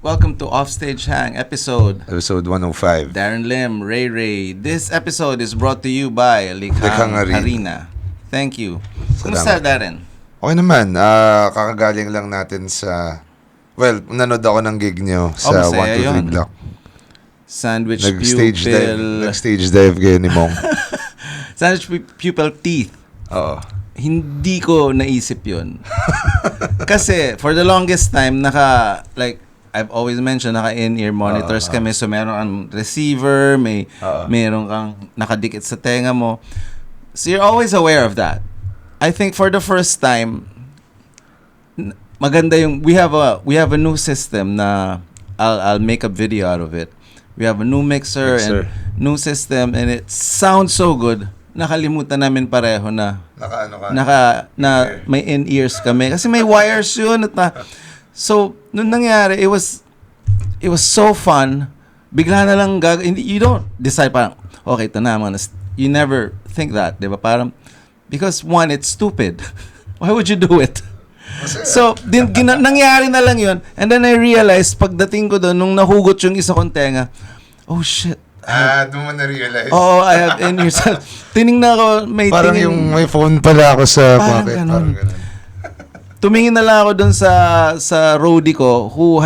Welcome to Offstage Hang, episode 105. Darren Lim, Ray. This episode is brought to you by Likhang Harina. Thank you. Kumusta, Darren? Okay naman. Kakagaling lang natin sa... Well, nanood ako ng gig nyo sa 123 Block. Sandwich Nag-stage dive kayo ni Mong. Sandwich pupil teeth. Oo. Hindi ko naisip yun. Kasi for the longest time, I've always mentioned, naka-in-ear monitors kami. So, meron kang receiver, meron kang nakadikit sa tenga mo. So, you're always aware of that. I think for the first time, maganda yung, we have a new system na I'll make a video out of it. We have a new mixer. And new system, and it sounds so good. Nakalimutan namin pareho na may in-ears kami. Kasi may wires yun. So, nung nangyari, it was so fun. Bigla na lang you don't decide parang, okay, ito na. You never think that, di ba? Parang, because one, it's stupid. Why would you do it? So, nangyari na lang yun. And then I realized, pagdating ko doon, nung nahugot yung isa kong tenga, oh shit. Doon mo na-realize. Oo, I have in-ears. Tinignan ko, parang yung may phone pala ako sa pocket. Parang ganun. Tumingin na lang ako dun sa roadie ko who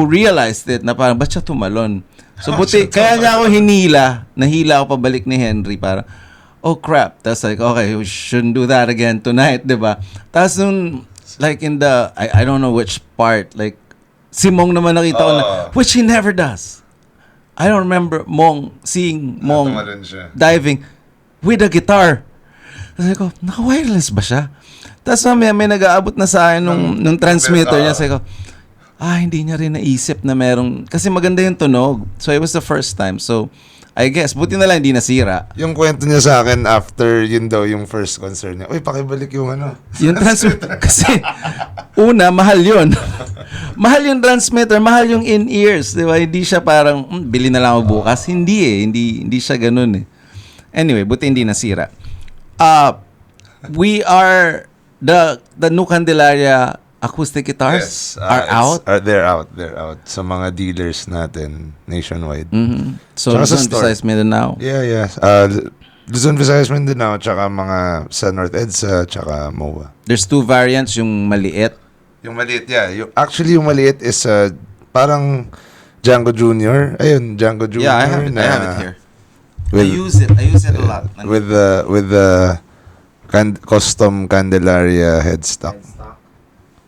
realized it na parang ba't siya tumalon. So buti, kaya niya ako nahila ako pabalik ni Henry para, oh crap. Tapos like, okay, we shouldn't do that again tonight, diba? Tapos nung, like in the, I don't know which part, like, si Mong naman nakita ko na, which he never does. I don't remember seeing Mong diving with a guitar. Tapos ko, naka-wireless ba siya? Tapos may nag-aabot na sa akin nung transmitter niya. Sabi ko, hindi niya rin naisip na merong... Kasi maganda yung tunog. So, it was the first time. So, I guess, buti na lang hindi nasira. Yung kwento niya sa akin after yun daw yung first concert niya. Uy, pakibalik yung Yung transmitter. Kasi, una, mahal yun. Mahal yung transmitter, mahal yung in-ears. Di ba? Hindi siya parang, bili na lang ako bukas. Hindi siya ganun eh. Anyway, buti hindi nasira. We are... The new Candelaria acoustic guitars are out. They're out. Sa mga dealers natin nationwide. Mm-hmm. So, Luzon, Visayas, Mindanao. Yeah. Luzon, Visayas, Mindanao, tsaka mga sa North EDSA, tsaka MOA. There's two variants, yung maliit. Yung maliit, yeah. Actually, yung maliit is parang Django Jr. Ayun, Django Jr. Yeah, I have it here. I use it a lot. With the custom Candelaria headstock.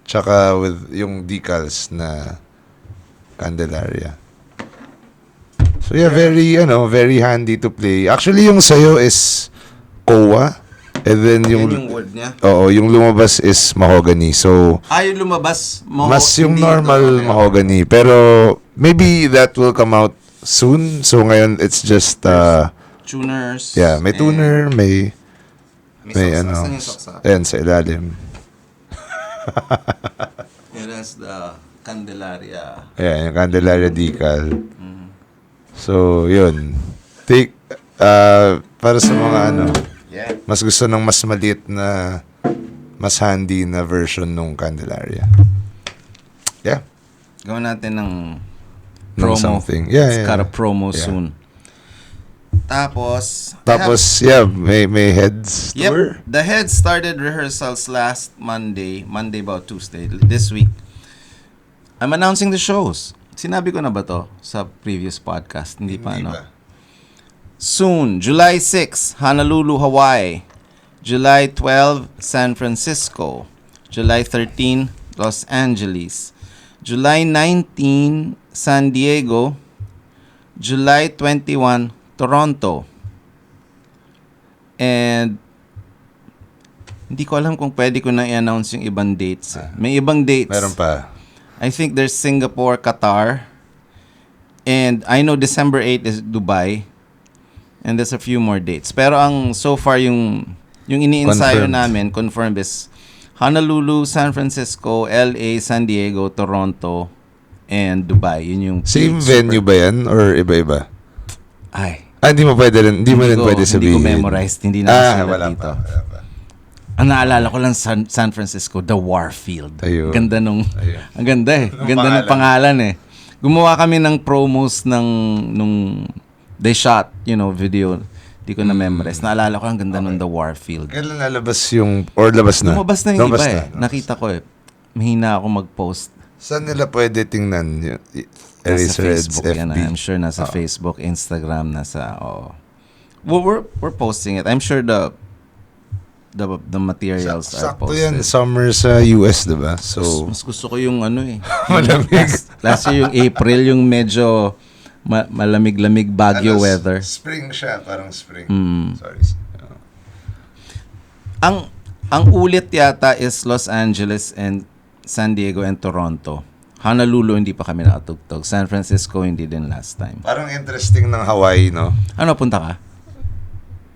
Tsaka with yung decals na Candelaria. So yeah, very handy to play. Actually, yung sayo is kowa. And then yung wood niya? Oo, yung lumabas is mahogany. So yung lumabas mas yung normal mahogany. Pero maybe that will come out soon. So ngayon it's just tuners. Yeah, may tuner, may ayan sa ilalim. Yeah, that's the Candelaria. Yeah, yung Candelaria decal. Mm-hmm. So, yun. Take, para sa mga mas gusto ng mas maliit na, mas handy na version ng Candelaria. Yeah. Gawin natin ng promo. Something. Yeah. It's got a promo soon. Tapos may heads tour. The heads started rehearsals last Monday about Tuesday, this week. I'm announcing the shows. Sinabi ko na ba to sa previous podcast? Hindi pa. Soon, July 6, Honolulu, Hawaii. July 12, San Francisco. July 13, Los Angeles. July 19, San Diego. July 21, Toronto. And hindi ko alam kung pwede ko na i-announce yung ibang dates. May ibang dates. Meron pa. I think there's Singapore, Qatar. And I know December 8 is Dubai. And there's a few more dates. Pero so far yung ini-ensayo namin, confirmed is Honolulu, San Francisco, LA, San Diego, Toronto, and Dubai. Yun yung same venue ba yan? Or iba-iba? Ay. Hindi mo pwede rin. Hindi mo rin pwede sabihin. Hindi ko memorized. Hindi na sila wala dito. Pa. Ang naalala ko lang San Francisco, the Warfield. Ayun. Ganda nung, Ayun. ang ganda eh. Ganda nung pangalan eh. Gumawa kami ng promos nung they shot, video. Di ko na-memorize. Naalala ko, ang ganda nung the Warfield. Kailan nalabas or labas na? Lumabas na yung iba eh. Nakita ko eh. Mahina ako mag-post. Saan nila pwede tingnan yun? Nasa Facebook yan. I'm sure nasa Facebook, Instagram, we're posting it. I'm sure the materials are Sakto posted. yan, summer sa US, diba? So, mas gusto ko yung malamig. last year yung April, yung medyo malamig-lamig Baguio weather. Spring siya, parang spring. Sorry. Ang ulit yata is Los Angeles and San Diego and Toronto. Honolulu, hindi pa kami nakatugtog. San Francisco, hindi din last time. Parang interesting ng Hawaii, no? Ano, punta ka?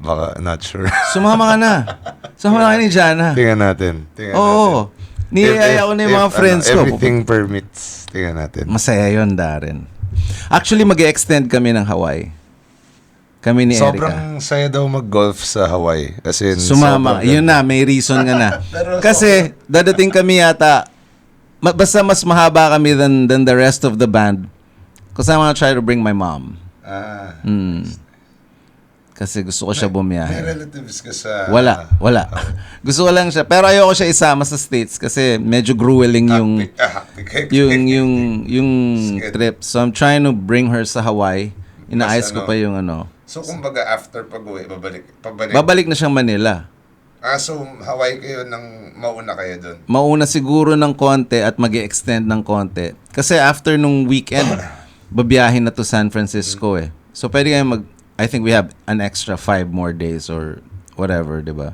Baka, not sure. Sumama ka na. Sumama ka ni Jana. Tingnan natin. Oo. Niyaya ko na yung mga friends ko. Everything permits. Tingnan natin. Masaya yun, Darren. Actually, mag-extend kami ng Hawaii. Kami ni Erica. Sobrang saya daw mag-golf sa Hawaii. Kasi sumama. Yun na, may reason nga na. Kasi, dadating kami yata, basta mas mahaba kami than the rest of the band. Because I wanna try to bring my mom. Kasi gusto ko siya bumiyahe. May relatives ka sa... Wala. Gusto ko lang siya. Pero ayoko siya isama sa States kasi medyo grueling yung trip. So I'm trying to bring her sa Hawaii. Inaayos ko pa yung So kumbaga after pag-uwi, babalik na siyang Manila. So Hawaii kayo nang mauna kayo doon? Mauna siguro ng konti at mag-extend ng konti. Kasi after nung weekend, babiyahin na to San Francisco eh. So pwede kayo I think we have an extra 5 more days or whatever, di ba?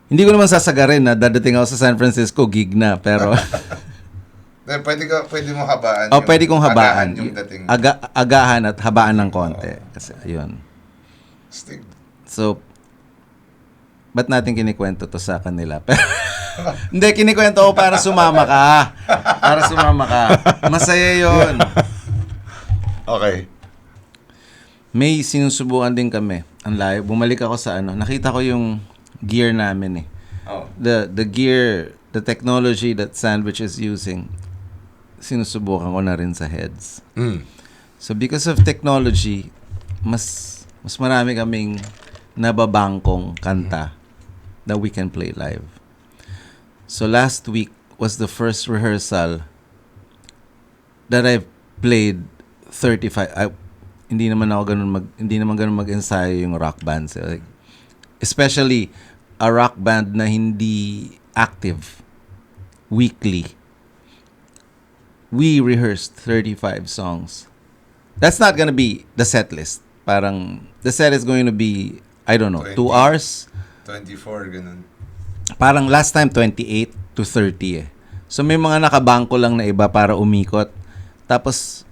Hindi ko naman sasagarin na dadating ako sa San Francisco, gig na, pero... pwede mo habaan. Pwede kong habaan. Yung dating. Agahan at habaan ng konti. Kasi, ayun. Stig. So, ba't natin kinikwento to sa kanila? Hindi, kinikwento ko para sumama ka. Masaya yun. Okay. May sinusubukan din kami. Ang layo. Bumalik ako sa nakita ko yung gear namin eh. The gear, the technology that Sandwich is using, sinusubukan ko na rin sa heads. So because of technology, mas marami kaming nababangkong kanta that we can play live. So last week was the first rehearsal that I've played 35. Hindi naman ganun mag-ensayo yung rock band. So, like, especially a rock band na hindi active weekly. We rehearsed 35 songs. That's not gonna be the set list. Parang the set is going to be 2 hours. 24 ganun. Parang last time 28 to 30 eh. So may mga nakabangko lang na iba para umikot. Tapos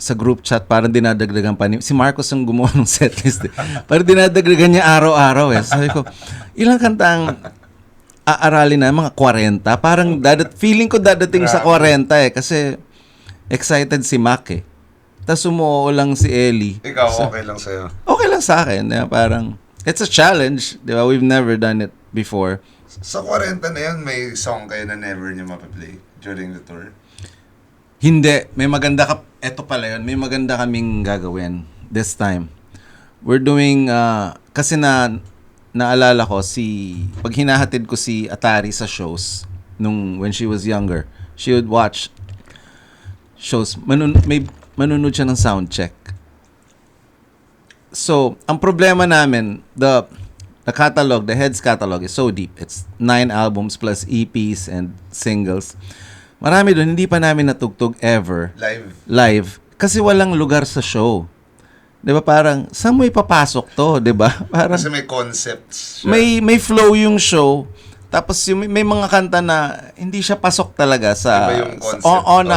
sa group chat, parang dinadagdagan pa si Marcos ang gumawa ng setlist. Parang dinadagdagan niya araw-araw eh. Sabi ko, ilang kanta ang aaralin na? Mga 40? Parang feeling ko dadating sa 40 eh. Kasi excited si Mac eh. Tapos umuo lang si Ellie. Ikaw, okay lang sa'yo? Okay lang sa akin. Parang, it's a challenge. Di ba? We've never done it before. Sa 40 na yan, may song kayo na never niyo mapaplay during the tour? Hindi. May maganda eto pala yun. May maganda kaming gagawin this time. We're doing, kasi naalala ko, pag hinahatid ko si Atari sa shows, when she was younger, she would watch shows. Manunod siya ng sound check. So, ang problema namin, the catalog, the Heads catalog is so deep. It's 9 albums plus EPs and singles. Marami doon, hindi pa namin natugtog ever. Live. Kasi walang lugar sa show. 'Di ba parang, saan mo ipapasok to? 'Di ba? Parang, kasi may concepts siya. May flow yung show. Tapos may mga kanta na hindi siya pasok talaga on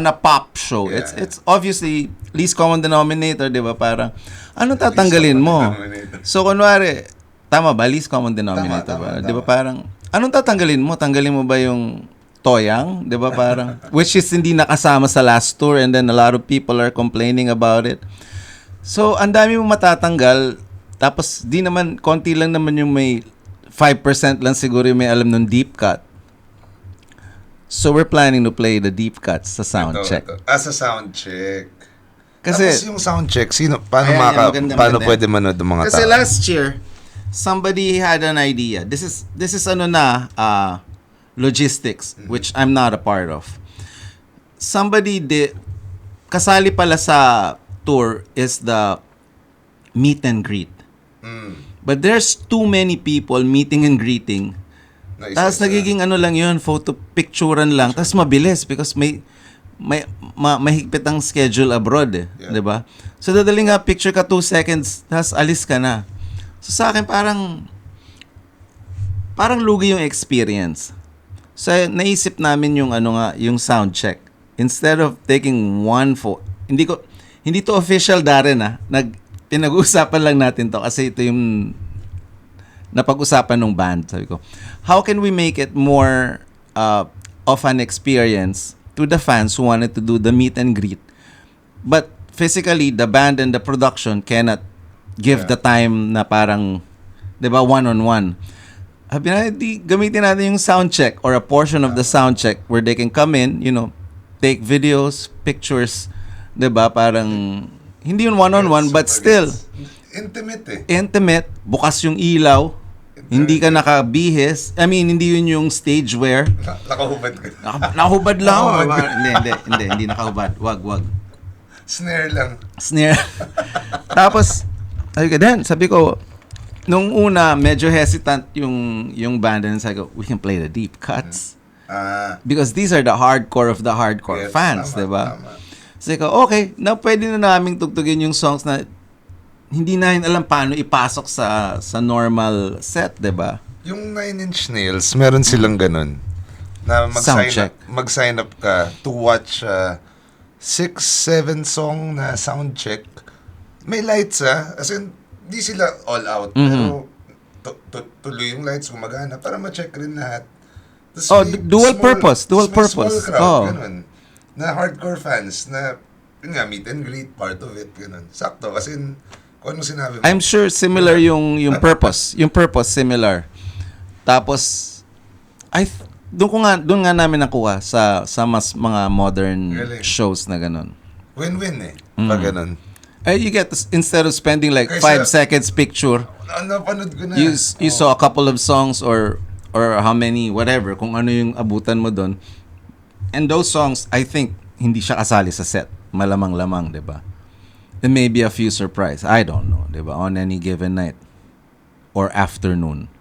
a pop show. Yeah. It's obviously least common denominator, 'di ba? Parang, anong tatanggalin mo? So, kunwari, tama ba? Least common denominator ba? 'Di ba parang, anong tatanggalin mo? Tanggalin mo ba yung Toyang, 'di ba parang, which is hindi nakasama sa last tour, and then a lot of people are complaining about it. So, ang dami mo matatanggal, tapos konti lang naman yung may 5% lang siguro yung may alam ng deep cut. So we're planning to play the deep cuts sa sound check. Sa sound check. Kasi tapos yung sound check, paano maganda. pwede manood ng mga tao? Kasi last year, somebody had an idea. This is logistics, which I'm not a part of. Somebody kasali pala sa tour is the meet and greet. But there's too many people meeting and greeting. Tapos nagiging lang yun, photo picturean lang. Tapos mabilis because may mahigpit ang schedule abroad eh, 'di ba? So dadaling nga picture ka 2 seconds, tapos alis ka na. So sa akin parang lugi yung experience. So naisip namin yung yung sound check. Instead of taking hindi to official Darren pinag-uusapan lang natin to kasi ito yung napag-usapan ng band. Sabi ko, how can we make it more of an experience to the fans who wanted to do the meet and greet, but physically the band and the production cannot give the time na parang, 'di ba, one-on-one. Gamitin natin yung sound check or a portion of the sound check where they can come in, take videos, pictures, 'di ba? Parang hindi yun one-on-one, but still intimate, bukas yung ilaw, hindi ka nakabihis. I mean, hindi yun yung stage wear. Nakahubad ka. Nakahubad lang. Hindi nakahubad. Wag. Snare lang. Tapos, sabi ko, nung una, medyo hesitant yung band, and sabi ko, we can play the deep cuts. Because these are the hardcore of the hardcore fans, diba? Sabi ko, okay, pwede na naming tugtugin yung songs na hindi namin alam paano ipasok sa normal set, 'di ba? Yung 9 Inch Nails, meron silang ganun. Na mag-sign up ka to watch 6-7 song na sound check. May lights as in, di sila all out. Pero tuloy yung lights gumagana para ma-check rin lahat. Dual purpose. Small crowd, ganun. Na hardcore fans na meet and greet, part of it, ganun. Sakto, kasi kung ano sinabi mo. I'm sure similar yung purpose. Yung purpose similar. Tapos doon nga namin nakuha sa mas mga modern shows na ganun. Win-win pag ganun. You get instead of spending like 5 seconds picture. Napanood ko na. You saw a couple of songs or how many, whatever, kung ano yung abutan mo doon. And those songs, I think, hindi siya kasali sa set. Malamang-lamang, 'di ba? There may be a few surprise. I don't know, 'di ba? On any given night or afternoon.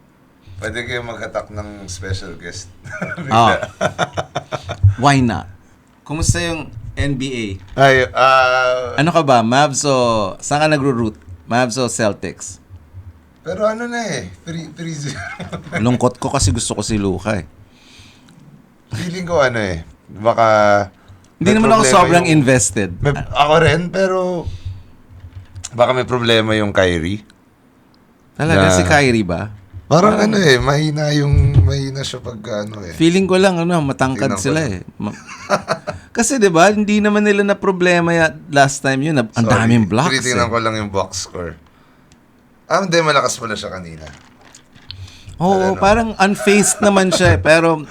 Pwede kayo mag-attack ng special guest. Why not? Kumusta yung NBA? Ano ka ba? Mavs o saan ka nagro-root? Mavs o Celtics? Pero 3-0. Lungkot ko kasi gusto ko si Luka Feeling ko baka hindi naman ako sobrang invested. Ako rin, pero baka may problema yung Kyrie. Talaga, si Kyrie ba? Parang mahina siya pag Feeling ko lang, matangkad sila Kasi 'di ba, hindi naman nila na problema last time yun. Ang daming blocks. Tinitingnan ko lang yung box score. Hindi, malakas pala siya kanina. Parang unfazed naman siya pero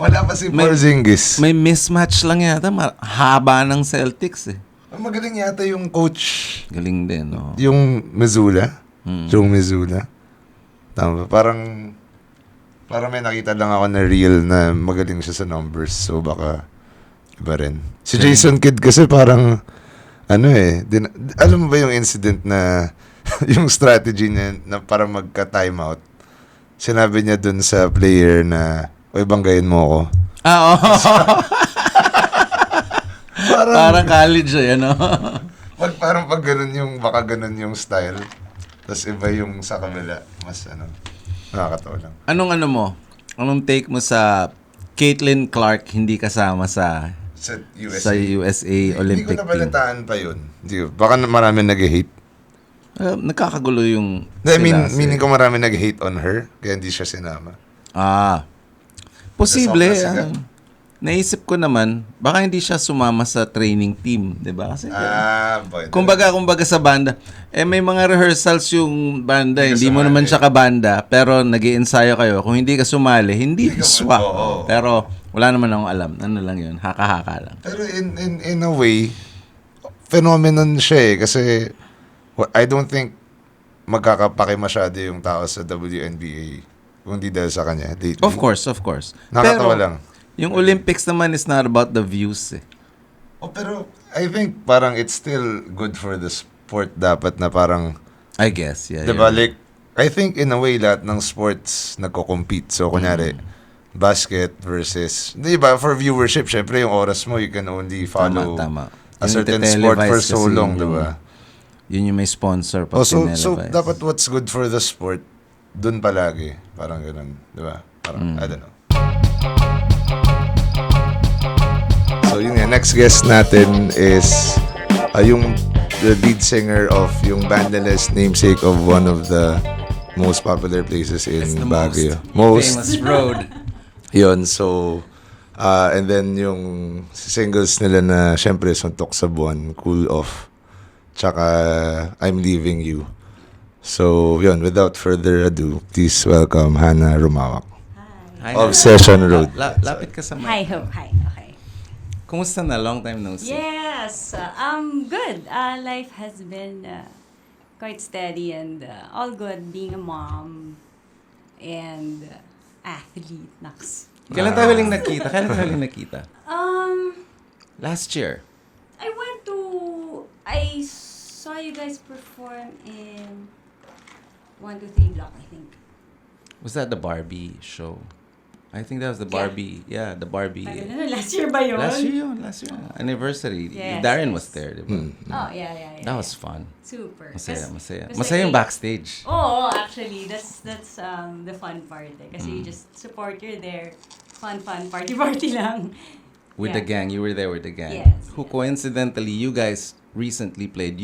wala pa si Porzingis. May mismatch lang yata. Haba ng Celtics Magaling yata yung coach. Galing din, Yung Mazzulla. Joe Mazzulla. Tama. Parang may nakita lang ako na real na magaling siya sa numbers. So baka iba rin. Si Jason Kidd kasi parang alam mo ba yung incident na yung strategy niya na para magka-timeout? Sinabi niya dun sa player na banggayin mo ako. Parang college Parang pag ganun baka ganun yung style. Tapos iba yung sa kabila. Mas nakakatawa lang. Anong take mo sa Caitlin Clark hindi kasama sa USA Olympic Hindi ko nabalitaan pa yun. Baka marami nag-hate. Nagkakagulo yung meaning ko marami nag-hate on her, kaya hindi siya sinama. Posible. naisip ko naman, baka hindi siya sumama sa training team, di ba? Kasi, Pwede. kumbaga sa banda, may mga rehearsals yung banda, hindi mo naman siya kabanda, pero nag-iensayo kayo. Kung hindi ka sumali, hindi ka swak. Pero, wala naman akong alam. Ano lang yun, haka-haka lang. Pero in a way, phenomenon siya kasi I don't think magkakapaki masyado yung tao sa WNBA kung di dahil sa kanya. Of course. Nakatawa pero, lang. Yung Olympics naman is not about the views eh. Pero I think parang it's still good for the sport dapat na parang, I guess, yeah. diba, like, I think in a way lahat ng sports nagko-compete. So, kunyari, basket versus, diba, for viewership, syempre yung oras mo, you can only follow Tama. a certain sport for so long, diba? Yun yung may sponsor pag so tinelevise. dapat what's good for the sport, dun palagi. Parang ganun, diba? Parang, I don't know. So yun nga, next guest natin is yung the lead singer of yung Bandalas, namesake of one of the most popular places in Baguio. Most famous road. Yun, so and then yung singles nila na syempre Suntok sa Buwan, Cool Off, tsaka I'm Leaving You. So yun, without further ado, please welcome Hannah Romawac. Hi. Of Session Road. Lapit ka sa mic. Hi, okay. Kumusta na? Long time no see. Yes, good. Life has been quite steady and all good. Being a mom and athlete. Naks. Kailan tayo huling nakita? Last year. I saw you guys perform in 123 Block, I think. Was that the Barbie show? I think that was the Barbie. Yeah, the Barbie. Last year ba yun? Last year. Anniversary. Yes, Darren yes. was there, diba? Oh, yeah. That was fun. Super. Masaya. Kasi Masaya yung backstage. Oh, actually, that's the fun part. Kasi you just support, you're there. Fun, party lang. With the gang. You were there with the gang. Yes. Who coincidentally, you guys recently played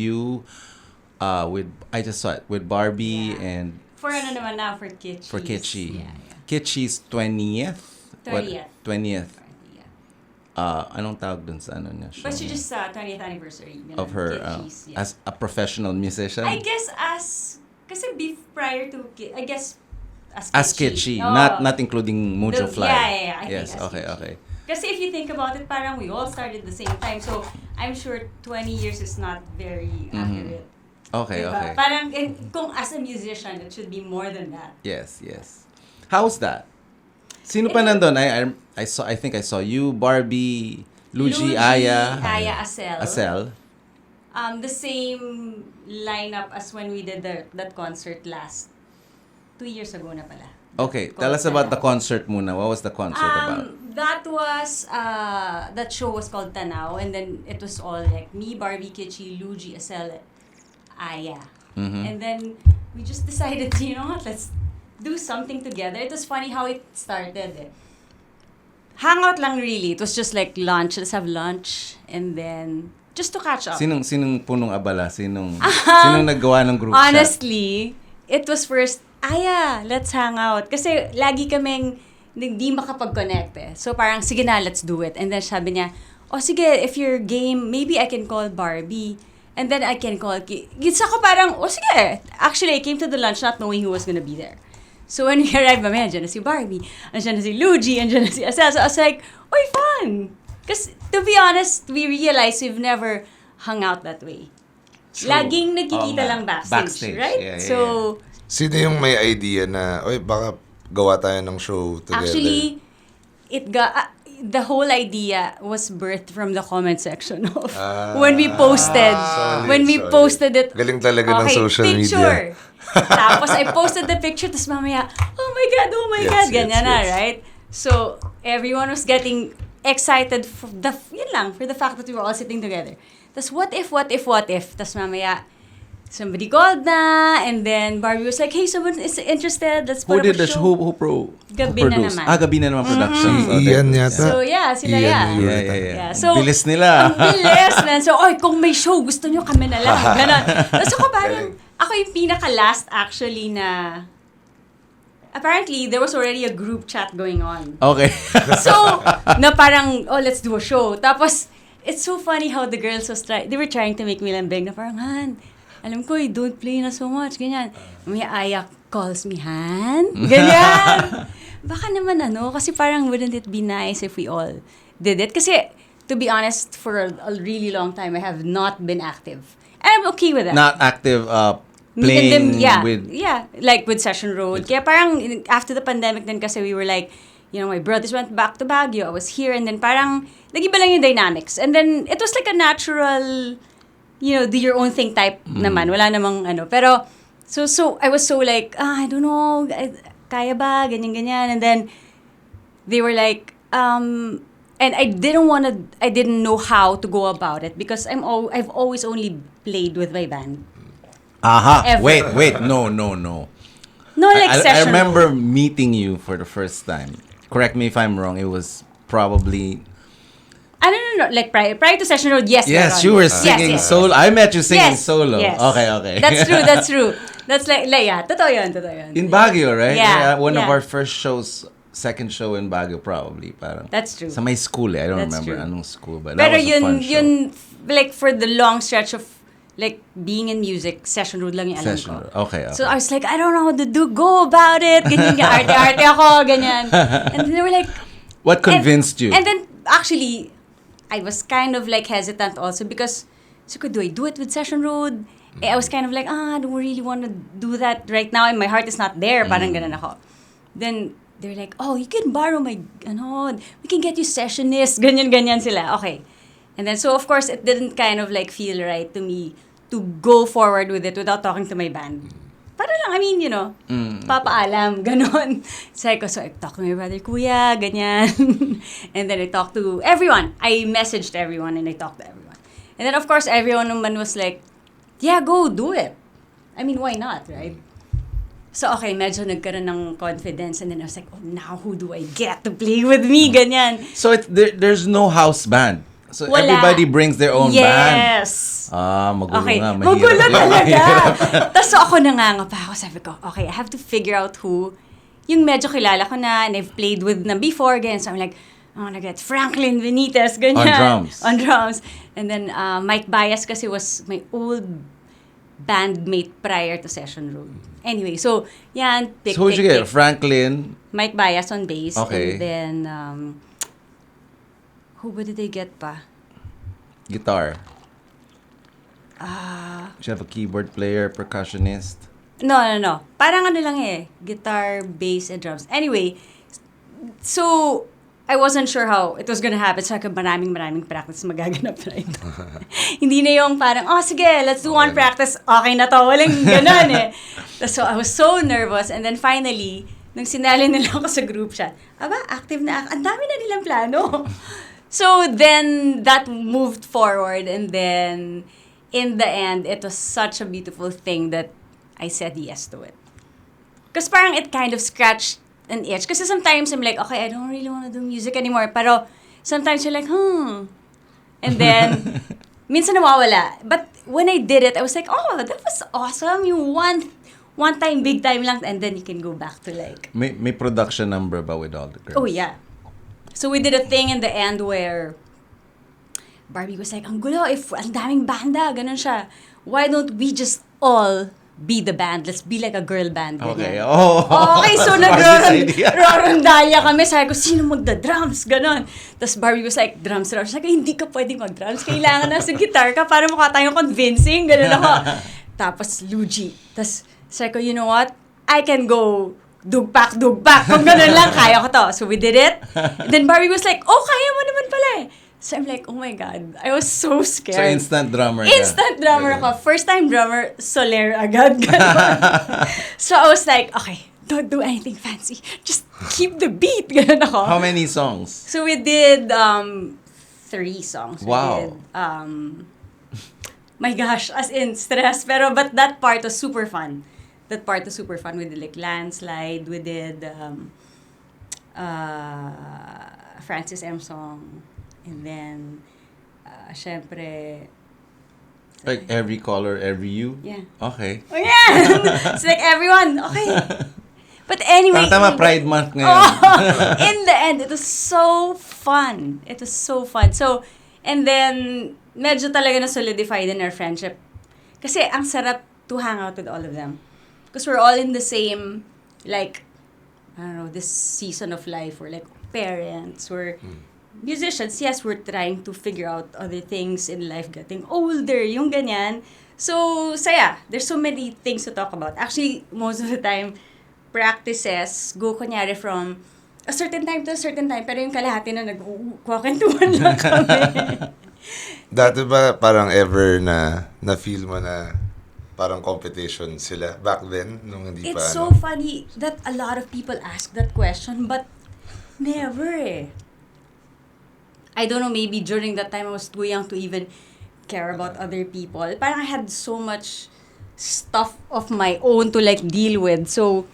I just saw it, with Barbie and... For naman now, for Kitschy. For Kitschy. Yeah. Kitschy's 20th? 20th. 20th. Yeah. Anong tawag dun sa ano niya? But she just 20th anniversary. Of her, Kitschy's, as a professional musician? I guess kasi prior to, I guess, as Kitschy. Oh. Not including Mojo Fly. Yeah. I Yes, think okay. Kasi if you think about it, parang we all started the same time. So, I'm sure 20 years is not very accurate. Okay, diba? okay. Parang, kung as a musician, it should be more than that. Yes. How's that? Sino pa nandun? I think I saw you, Barbie, Luigi, Aya, Asel. The same lineup as when we did that concert 2 years ago na pala. Okay, tell us about the concert muna. What was the concert about? That was, that show was called Tanaw, and then it was all like me, Barbie, Kitschy, Luigi, Asel, Aya. And then we just decided, you know what, let's do something together. It was funny how it started. Hangout lang really. It was just like lunch. Let's have lunch, and then just to catch up. Sinong punong abala? Sinong naggawa ng group honestly, it was first, let's hang out. Kasi lagi kaming hindi makapag-connect eh. So parang, sige na, let's do it. And then sabi niya, sige, if you're game, maybe I can call Barbie. And then I can call Gitsa ko parang, sige. Actually, I came to the lunch not knowing who was gonna be there. So when we arrived, andyan na si Barbie, andyan na si Luigi, andyan na si Asel. So I was like, fun! Because to be honest, we realized we've never hung out that way. True. Laging nagkikita lang backstage, right? Yeah. So, sino yung may idea na, baka gawa tayo ng show together? Actually, the whole idea was birthed from the comment section of when we posted. Posted it. Galing talaga ng social media. Tapos I posted the picture, tapos mamaya, oh my God, ganyan na, right? So, everyone was getting excited for the fact that we were all sitting together. Tapos, what if? Tapos mamaya, somebody called na, and then Barbie was like, hey, someone is interested, let's put up a show. Who Gabi na produced? naman. Gabi na naman Productions. Iyan yata. So, sila Yeah. So, ang bilis nila. Ang bilis, man. So, kung may show, gusto nyo kami na lang. Ganon. Tapos ako parang, ako yung pinaka-last actually na apparently, there was already a group chat going on. Okay. So, na parang, oh, let's do a show. Tapos, it's so funny how the girls they were trying to make me lambing na parang, Han, alam ko, don't play na so much, ganyan. May Aya calls me, Han, ganyan. Baka naman kasi parang wouldn't it be nice if we all did it? Kasi, to be honest, for a really long time, I have not been active. And I'm okay with that. Not active playing with... Yeah, like with Session Road. Kaya parang after the pandemic din kasi we were like, my brothers went back to Baguio, I was here, and then parang nag-iba lang yung dynamics. And then it was like a natural, do your own thing type naman. Wala namang Pero, so I was so like, I don't know, kaya ba, ganyan. And then they were like, and I didn't know how to go about it because I've always only played with my band. Aha. Ever. Wait. No. No, like I Session remember Road. meeting you for the first time. Correct me if I'm wrong. It was probably... I don't know, like prior to Session Road, yes. Yes, meron. you were singing solo. I met you singing Yes, solo. yes. Okay. That's true. That's like yeah, totoo yun. In Baguio, right? Yeah, One of yeah. our first shows, second show in Baguio probably. Parang, That's true. Sa my school I don't That's remember true. anong school. But that Pero was a fun show. yun, like for the long stretch of like being in music, Session Road lang yung alam Session ko. Road. Okay. So I was like, I don't know how to go about it. Ganyan, arte-arte ako, ganyan. And they were like... What convinced you? And then, actually, I was kind of like hesitant also because, so do I do it with Session Road? I was kind of like, I don't really want to do that right now and my heart is not there. Parang ganun ako. Then, they're like, oh, you can borrow my, we can get you sessionist. Ganyan sila. Okay. And then, so of course, it didn't kind of like feel right to me to go forward with it without talking to my band. Para lang, I mean, papaalam, ganon. So I talked to my brother, kuya, ganyan. And then I talked to everyone. I messaged everyone and I talked to everyone. And then, of course, everyone naman was like, yeah, go, do it. I mean, why not, right? So, okay, medyo nagkaroon ng confidence. And then I was like, oh, now who do I get to play with me? Ganyan. So, there's no house band. So, Wala. Everybody brings their own band. Yes. Magulo Okay, nga. magulo Mahirap. talaga. Tapos so ako nangangapa ako. Sabi ko, okay, I have to figure out who. Yung medyo kilala ko na, and I've played with na before, ganyan. So I'm like, I'm gonna get Franklin Benitez, ganyan. On drums. And then Mike Bias kasi was my old bandmate prior to Session Road. Anyway, so yan. So who'd you get? Franklin? Mike Bias on bass. Okay. And then, who did they get pa? Guitar. You have a keyboard player, percussionist. No. Parang lang guitar, bass, and drums. Anyway, so I wasn't sure how it was gonna happen. So maraming practice magaganap na ito. Hindi na yung parang, sige, let's do one practice. Okay na to. Walang ganon So I was so nervous. And then finally, nung sinali nila ako sa group chat, active na. Ang dami na nilang plano. So then that moved forward. And then in the end, it was such a beautiful thing that I said yes to it. Because parang it kind of scratched an itch. Kasi sometimes I'm like, okay, I don't really want to do music anymore. Pero sometimes you're like, And then, minsan nawawala. But when I did it, I was like, oh, that was awesome. Yung one time, big time lang. And then you can go back to like... May production number ba with all the girls? Oh, yeah. So we did a thing in the end where Barbie was like, ang gulo, if ang daming banda, ganun siya. Why don't we just all be the band? Let's be like a girl band. Okay. Ganyan. Okay, so nag-rondalya kami. Sabi ko, sino magda-drums? Ganon. Tapos Barbie was like, drums. Sabi ko, hindi ka pwede mag-drums. Kailangan na sa guitar ka para mukha tayong convincing. Ganon ako. Tapos Luigi. Tapos sabi ko, you know what? I can go dugpak. Kung ganon lang, kaya ko to. So we did it. And then Barbie was like, oh, kaya mo naman pala eh. So I'm like, oh my God. I was so scared. So instant drummer ka? Instant drummer ako. First time drummer, Soler agad. So I was like, okay, don't do anything fancy. Just keep the beat. Ganon ako. How many songs? So we did 3 songs. Wow. We did, my gosh, as in stress. But that part was super fun. We did like Landslide. We did Francis M. song. And then, syempre... Like Every Color, Every You? Yeah. Okay. Oh, yeah! It's like everyone, okay. But anyway. Tama, Pride Month ngayon. In the end, it was so fun. It was so fun. So, and then, medyo talaga na-solidified in our friendship. Kasi ang sarap to hang out with all of them. Because we're all in the same, like, I don't know, this season of life. We're like parents. We're musicians. Yes, we're trying to figure out other things in life, getting older, yung ganyan. So, saya. There's so many things to talk about. Actually, most of the time, practices go kunyari from a certain time to a certain time, pero yung kalahati na nagkukwentuhan lang kami. Dati ba parang ever na feel mo na parang competition sila back then nung hindi pa It's so funny that a lot of people ask that question, but never eh. I don't know, maybe during that time I was too young to even care about other people. Parang I had so much stuff of my own to like deal with. So,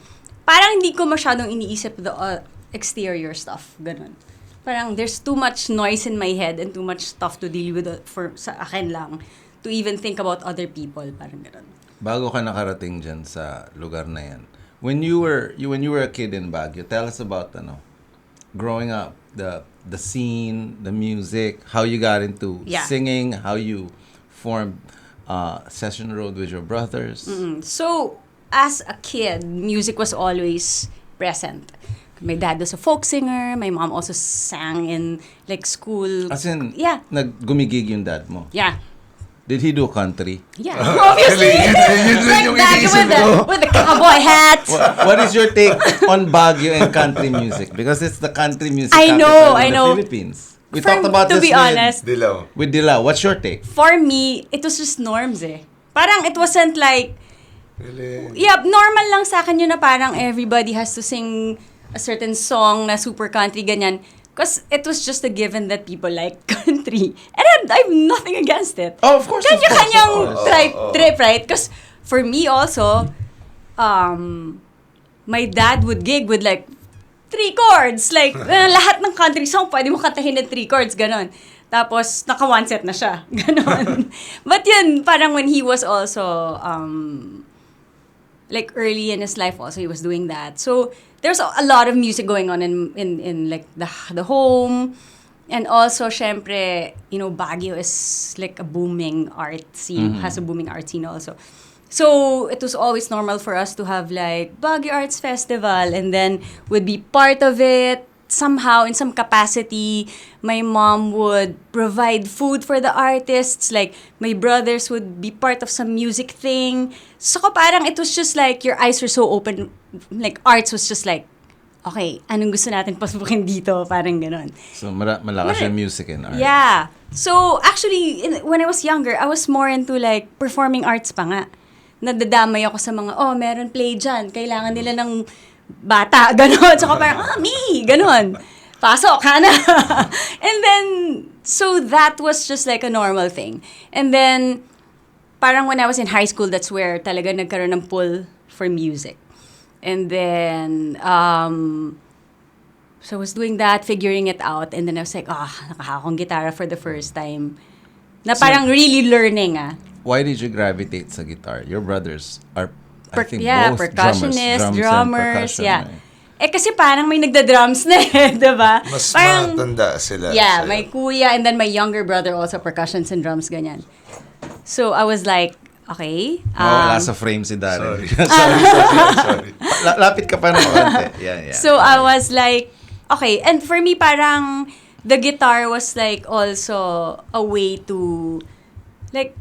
parang hindi ko masyadong iniisip the exterior stuff. Ganun. Parang there's too much noise in my head and too much stuff to deal with sa akin lang to even think about other people. Parang ganun. Bago ka nakarating dyan sa lugar na yan, when you were a kid in Baguio, tell us about growing up, the scene, the music, how you got into singing, how you formed Session Road with your brothers. So, as a kid, music was always present. My dad was a folk singer. My mom also sang in like school. As in, Yeah. Gumigig yung dad mo. Yeah. Did he do country? Yeah, obviously. Yun yung iniisip ko. With the cowboy hat. What is your take on Baguio and country music? Because it's the country music I capital know. in the Philippines. We talked about To this be honest, with Dilaw. What's your take? for me, it was just norms eh. Parang it wasn't like, Really? yeah, normal lang sa akin yun na parang everybody has to sing a certain song na super country, ganyan. Because it was just a given that people like country. And I have nothing against it. Oh, of course. Kanya-kanyang trip, right? Because for me also, my dad would gig with like 3 chords. Like, lahat ng country song, pwede mo kantahin ng 3 chords, ganon. Tapos, naka one set na siya. Ganon. But yun, parang when he was also, like early in his life also, he was doing that. So, there's a lot of music going on in like the home. And also, syempre, you know, Baguio is like a booming art scene, has a booming art scene also. So, it was always normal for us to have like Baguio Arts Festival and then would be part of it. Somehow, in some capacity, my mom would provide food for the artists. Like, my brothers would be part of some music thing. So, parang it was just like, your eyes were so open. Like, arts was just like, okay, anong gusto natin pasukin dito? Parang ganon. So, malakas yung music and art. Yeah. So, actually, when I was younger, I was more into like, performing arts pa nga. Nadadamay ako sa mga, meron play dyan. Kailangan nila ng bata, ganon. So, parang, me, ganon. Pasok, ka na. And then, so that was just like a normal thing. And then, parang when I was in high school, that's where talaga nagkaroon ng pull for music. And then, so I was doing that, figuring it out. And then I was like, nakaha akong gitara for the first time. Na parang really learning, Why did you gravitate sa guitar? Your brothers are I think both percussionists, drummers, yeah. Kasi parang may nagda-drums na diba? Mas parang, matanda sila. Yeah, sa'yo. my kuya and then my younger brother also percussions and drums, ganyan. So I was like, okay. Wala sa frame si Darren. Sorry. Lapit ka pa ng konti. Yeah. So I was like, okay. And for me, parang the guitar was like also a way to, like,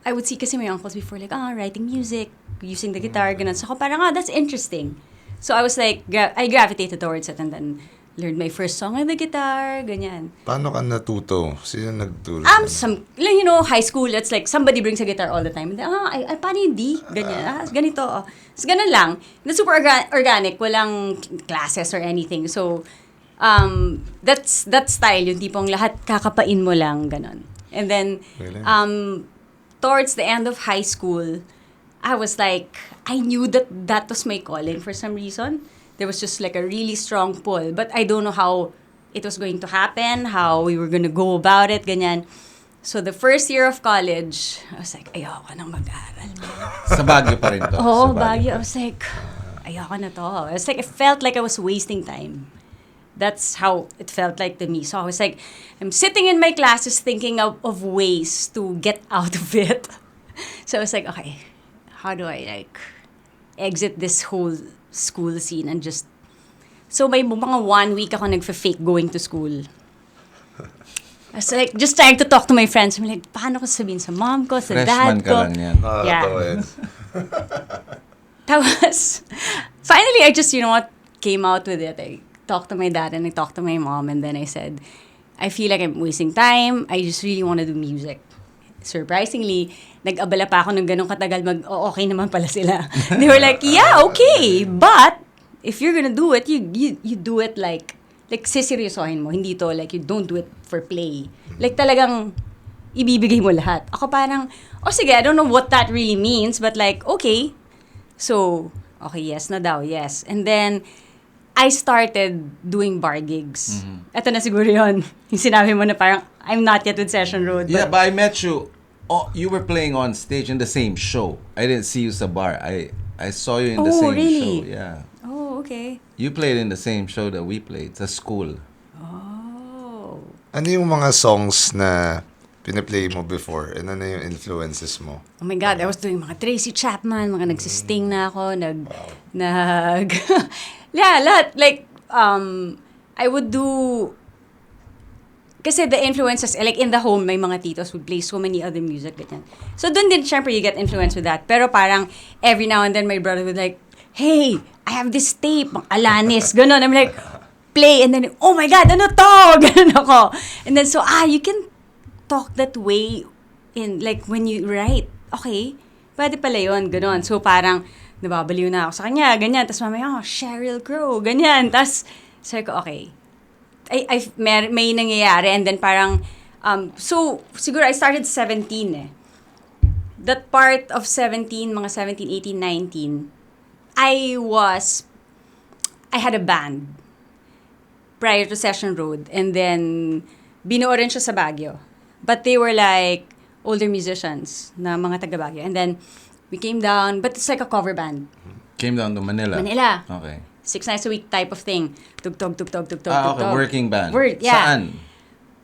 I would see kasi my uncles before, like, writing music, using the guitar, ganun. So, ako parang, that's interesting. So, I was like, I gravitated towards it and then learned my first song on the guitar, ganyan. Paano ka natuto? Sino nagturo? You know, high school, it's like, somebody brings a guitar all the time. And then, paano yung D? Ganyan. Ganito. So, ganun lang. It's super organic. Walang classes or anything. So, that style, yung tipong lahat kakapain mo lang, ganun. And then, Really? Towards the end of high school, I was like, I knew that was my calling for some reason. There was just like a really strong pull. But I don't know how it was going to happen, how we were going to go about it, ganyan. So the first year of college, I was like, ayoko nang mag-aral. Sa Baguio pa rin to. Oh, Baguio. I was like, ayoko na to. It's like, it felt like I was wasting time. That's how it felt like to me. So I was like, I'm sitting in my classes thinking of ways to get out of it. So I was like, okay, how do I like exit this whole school scene and just... So may mga 1 week ako nagfa-fake going to school. I was like, just trying to talk to my friends. I'm like, paano ko sabihin sa mom ko, sa Freshman dad ko? ka lang yan. Yeah. Tapos, finally, I just, came out with it. I talked to my dad and I talked to my mom, and then I said, I feel like I'm wasting time. I just really want to do music. Surprisingly, nag-abala pa ako ng ganun katagal okay naman pala sila. They were like, yeah, okay, but if you're gonna do it, you do it like siseryosohin mo. Hindi to, like, you don't do it for play. Like, talagang ibibigay mo lahat. Ako parang, sige, I don't know what that really means, but like, okay. So, okay, yes na daw, yes. And then, I started doing bar gigs. Ito na siguro yun. Yung sinabi mo na parang, I'm not yet with Session Road. Yeah, but I met you. Oh, you were playing on stage in the same show. I didn't see you sa bar. I saw you in the same really? show. Yeah. Oh, okay. You played in the same show that we played sa school. Oh. Ano yung mga songs na pinaplay mo before? And ano yung influences mo? Oh my God, I was doing mga Tracy Chapman, mga nagsisting na ako, yeah, lahat. Like, I would do... Kasi the influences, like in the home, may mga titos would play so many other music. Ganyan. So dun din, syempre, you get influenced with that. Pero parang, every now and then, my brother would like, hey, I have this tape, Alanis, gano'n. I'm like, play. And then, oh my God, ano to? Gano'n ako. And then, so, you can talk that way in, like, when you write. Okay, pwede pala yun, gano'n. So parang, nababaliw na ako sa kanya, ganyan. Tapos mamaya, Sheryl Crow, ganyan. Tapos, sabi ko, okay. May nangyayari, and then parang, so, siguro I started 17 eh. That part of 17, mga 17, 18, 19, I had a band prior to Session Road, and then, binuo rin siya sa Baguio. But they were like, older musicians na mga taga Baguio. And then, we came down, but it's like a cover band. Came down to Manila? Manila. Okay. 6 nights a week type of thing. Tugtog. Okay. Working band. Yeah. Saan?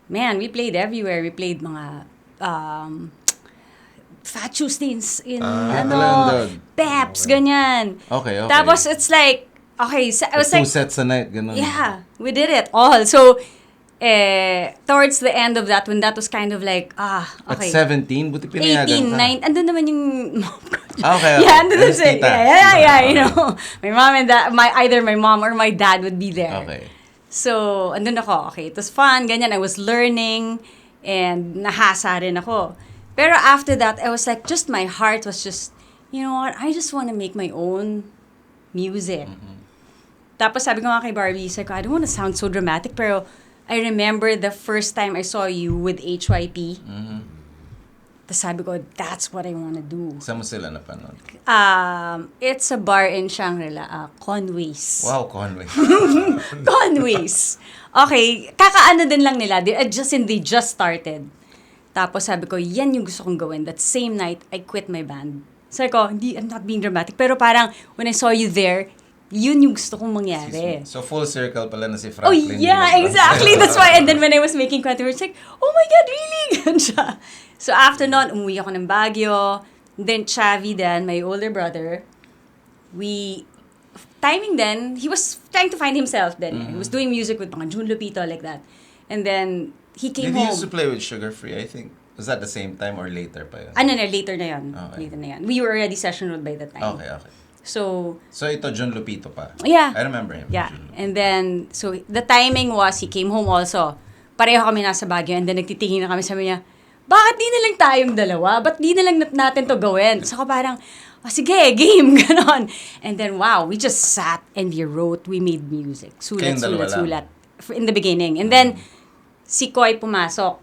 Man, we played everywhere. We played mga Fat Tuesdays in Peps, ganyan. Okay. Tapos it's like, okay, so I was two like, sets a night, ganun. yeah, we did it all. So, towards the end of that, when that was kind of like, okay. At 17, buti pinayagan 18, ka. 9, andun naman yung mom ko. Okay. Yeah, andun Yes, siya. tita. Yeah, you know. My mom and dad, either my mom or my dad would be there. Okay. So, andun ako. Okay, it was fun, ganyan. I was learning, and nahasa rin ako. Pero after that, I was like, my heart was just, you know what, I just want to make my own music. Tapos sabi ko nga kay Barbie, sabi ko, I don't want to sound so dramatic, pero I remember the first time I saw you with HYP. Tapos sabi ko, that's what I want to do. Saan mo sila napanood? It's a bar in Shangri-La, Conway's. Wow, Conway. Conway's. Okay, kakaano din lang nila. They just started. Tapos sabi ko, yan yung gusto kong gawin. That same night, I quit my band. Sabi ko, I'm not being dramatic. Pero parang, when I saw you there, yun yung gusto kong mangyari. So, full circle pala na si Franklin. Oh, yeah, exactly. That's why. And then when I was making kwento, it's like, oh my God, really? Ganun siya. So, after nun, umuwi ako ng Baguio. Then, Chavi then, my older brother, timing then, he was trying to find himself then. He was doing music with mga Jun Lupito, like that. And then, he came Did home. he used to play with Sugar Free, I think? Was that the same time or later pa yun? Later na yun. Okay. Later na yun. We were already Session Road by that time. Okay. So ito, Jun Lupito pa? Yeah. I remember him. Yeah. And then, so the timing was, he came home also. Pareho kami nasa Baguio, and then nagtitingin na kami, sabi niya, bakit di na lang tayong dalawa? Ba't di na lang natin to gawin? So ako parang, sige, game, ganon. And then, wow, we just sat and we wrote, we made music. Sulat. In the beginning. And then, si Koy pumasok.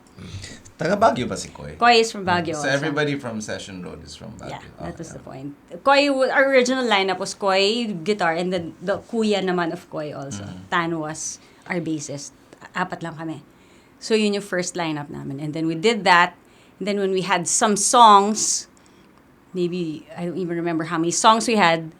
Taga Baguio ba si Koy? Koy is from Baguio. So everybody from Session Road is from Baguio. Yeah, that was the point. Koy, our original lineup was Koy, guitar, and then the kuya naman of Koy also. Tan was our bassist. 4 lang kami. So yun yung first lineup namin. And then we did that. And then when we had some songs, maybe, I don't even remember how many songs we had,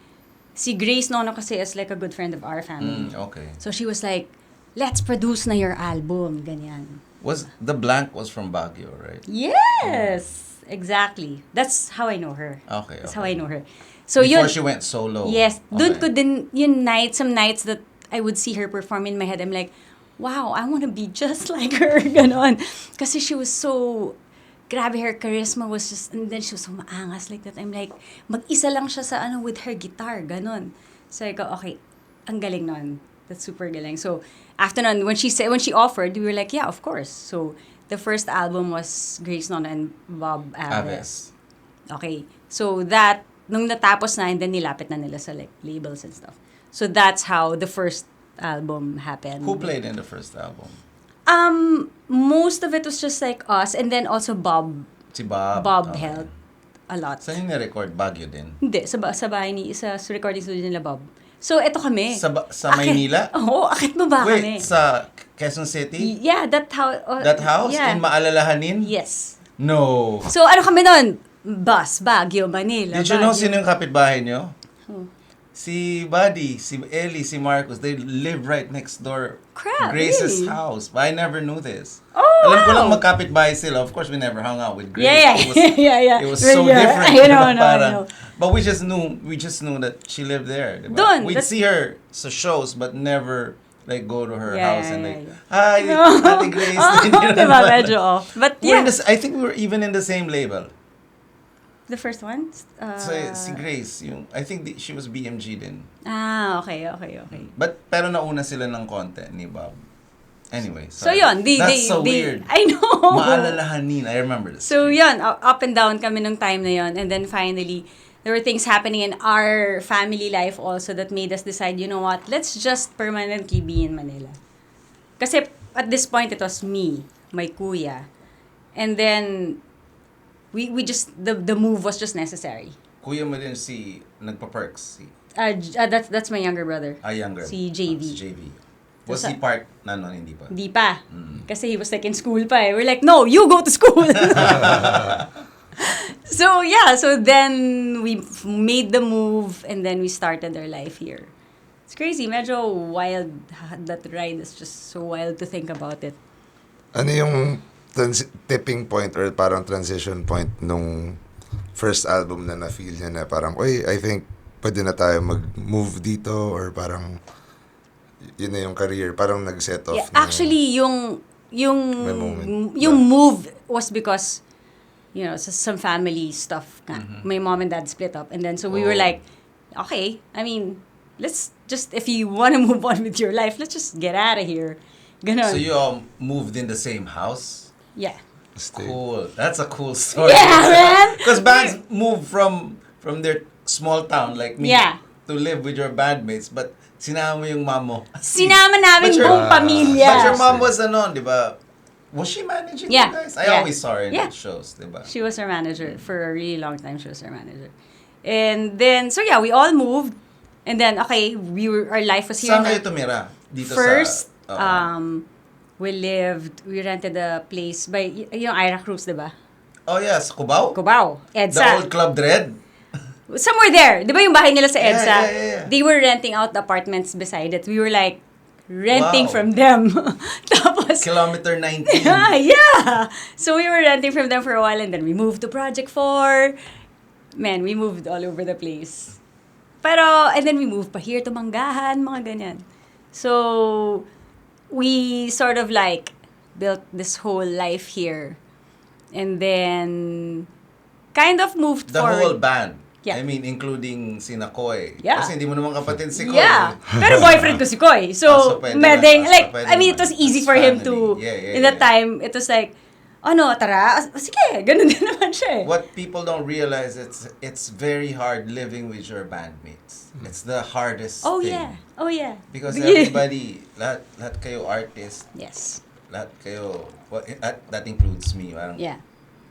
Si Grace Nono kasi is like a good friend of our family. Okay. So she was like, let's produce na your album. Ganyan. Was the blank was from Baguio, right? Yes! Exactly. That's how I know her. Okay. That's how I know her. So Before yun, she went solo. yes. Doon Okay. ko din, some nights that I would see her perform in my head, I'm like, wow, I want to be just like her. Ganon. Kasi she was so, grabe, her charisma was just, and then she was so maangas like that. I'm like, mag-isa lang siya sa with her guitar. Ganon. So I go, okay, ang galing nun. That's super galing. So after nun, when she offered, we were like, yeah, of course. So the first album was Grace Nono and Bob Aves. Okay. So that, nung natapos na, and then nilapit na nila sa like labels and stuff. So that's how the first album happened. Who played in the first album? Most of it was just like us, and then also Bob. Si Bob. Bob Okay. helped a lot. Saan yung na-record? Baguio din? Hindi, sa bahay sa recording studio nila Bob. So eto kami. Sa Maynila? Oo, akit mo ba kami? Wait, sa Quezon City? Yeah, that house. That house? Yeah. In Maalalahanin? Yes. No. So ano kami nun? Bus, Baguio, Manila. Did you know Baguio. sino yung kapitbahay nyo? Who? Si Buddy, si Ellie, si Marcos, they live right next door. Crap, Grace's really? house. But I never knew this. Oh, Alam ko wow. lang magkapitbahay sila. Of course, we never hung out with Grace. Yeah. It was, Yeah. It was so Yeah. different. I know, diba? no, I know. But we just knew that she lived there. Diba? Dun, We'd see her sa shows, but never like go to her Yeah, house and yeah, like, yeah. hi, Ate Grace. Diba, medyo off. But We're yeah. I think we were even in the same label. The first one? So, si Grace, I think she was BMG din. Okay. But pero nauna sila ng konti ni Bob. Anyway, So yun, that's so weird. I know. Maalalahanin, I remember this. So yun, up and down kami nung time na yun. And then finally, there were things happening in our family life also that made us decide, you know what, let's just permanently be in Manila. Kasi at this point, it was me, my kuya. And then, we just, the move was just necessary. Kuya mo din nagpa-perks. That's my younger brother. Younger. Si JV. Si JV. Was So, he part na nun? Hindi pa? Di pa. Kasi he was like in school pa eh. We're like, no, you go to school. So yeah, so then we made the move and then we started our life here. It's crazy. Medyo wild. That ride is just so wild to think about it. Ano yung tipping point or parang transition point nung first album na na-feel niya na parang, uy, I think pwede na tayo mag-move dito or parang yun na yung career, parang nag-set off. Yeah, na actually, yung May moment. move was because, some family stuff. My mom and dad split up. And then, so we were like, okay, I mean, let's just, if you want to move on with your life, let's just get out of here. Ganon. So you all moved in the same house? Yeah. stay. Cool. That's a cool story. Yeah, man. Because bands move from their small town like me Yeah. to live with your bandmates, but sinama mo yung mom mo. Sinama namin But your- buong pamilya. But your mom was di ba? Was she managing Yeah, you guys? I yeah. always saw her in Yeah. the shows, di ba? She was our manager. For a really long time, she was our manager. And then, so yeah, we all moved. And then, okay, our life was here. Saan na- kayo tumira? Dito First, sa... we rented a place by, yung Ira Cruz, di ba? Oh yes, Cubao? Cubao. The EDSA. old Club Dread? Somewhere there. Di ba yung bahay nila sa Yeah, EDSA? yeah. They were renting out the apartments beside it. We were like, renting Wow. from them. Tapos, Kilometer 19. yeah. So we were renting from them for a while and then we moved to Project 4. Man, we moved all over the place. Pero, and then we moved pa here to Manggahan, mga ganyan. So, we sort of like built this whole life here. And then, kind of moved The forward. whole band. Yeah. I mean, including si Koy. Yeah. Kasi hindi mo naman kapatid si Koy. Yeah. Pero boyfriend ko si Koy. So, So, pwede medeng, na. like, So, pwede I mean, it naman. was easy It's for him family. to, Yeah, in that time, it was like, tara, sige, ganun din naman siya eh. What people don't realize, it's very hard living with your bandmates. It's the hardest Oh, thing. yeah. Oh, yeah. Because Yeah. everybody, lahat kayo artist, Yes. lahat kayo, that includes me. Parang Yeah.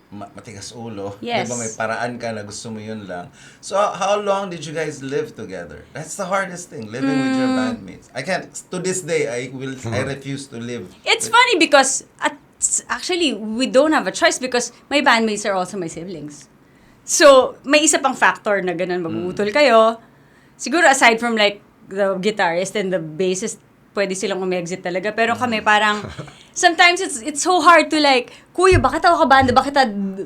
matigas ulo. Yes. Diba may paraan ka na gusto mo yun lang. So, how long did you guys live together? That's the hardest thing, living with your bandmates. I can't, to this day, I refuse to live. It's funny because, actually, we don't have a choice because my bandmates are also my siblings. So, may isa pang factor na ganun, mag-uutol kayo. siguro aside from like the guitarist and the bassist, pwede silang umexit talaga. Pero kami parang, sometimes it's so hard to like, Kuya, bakit ako kabanda?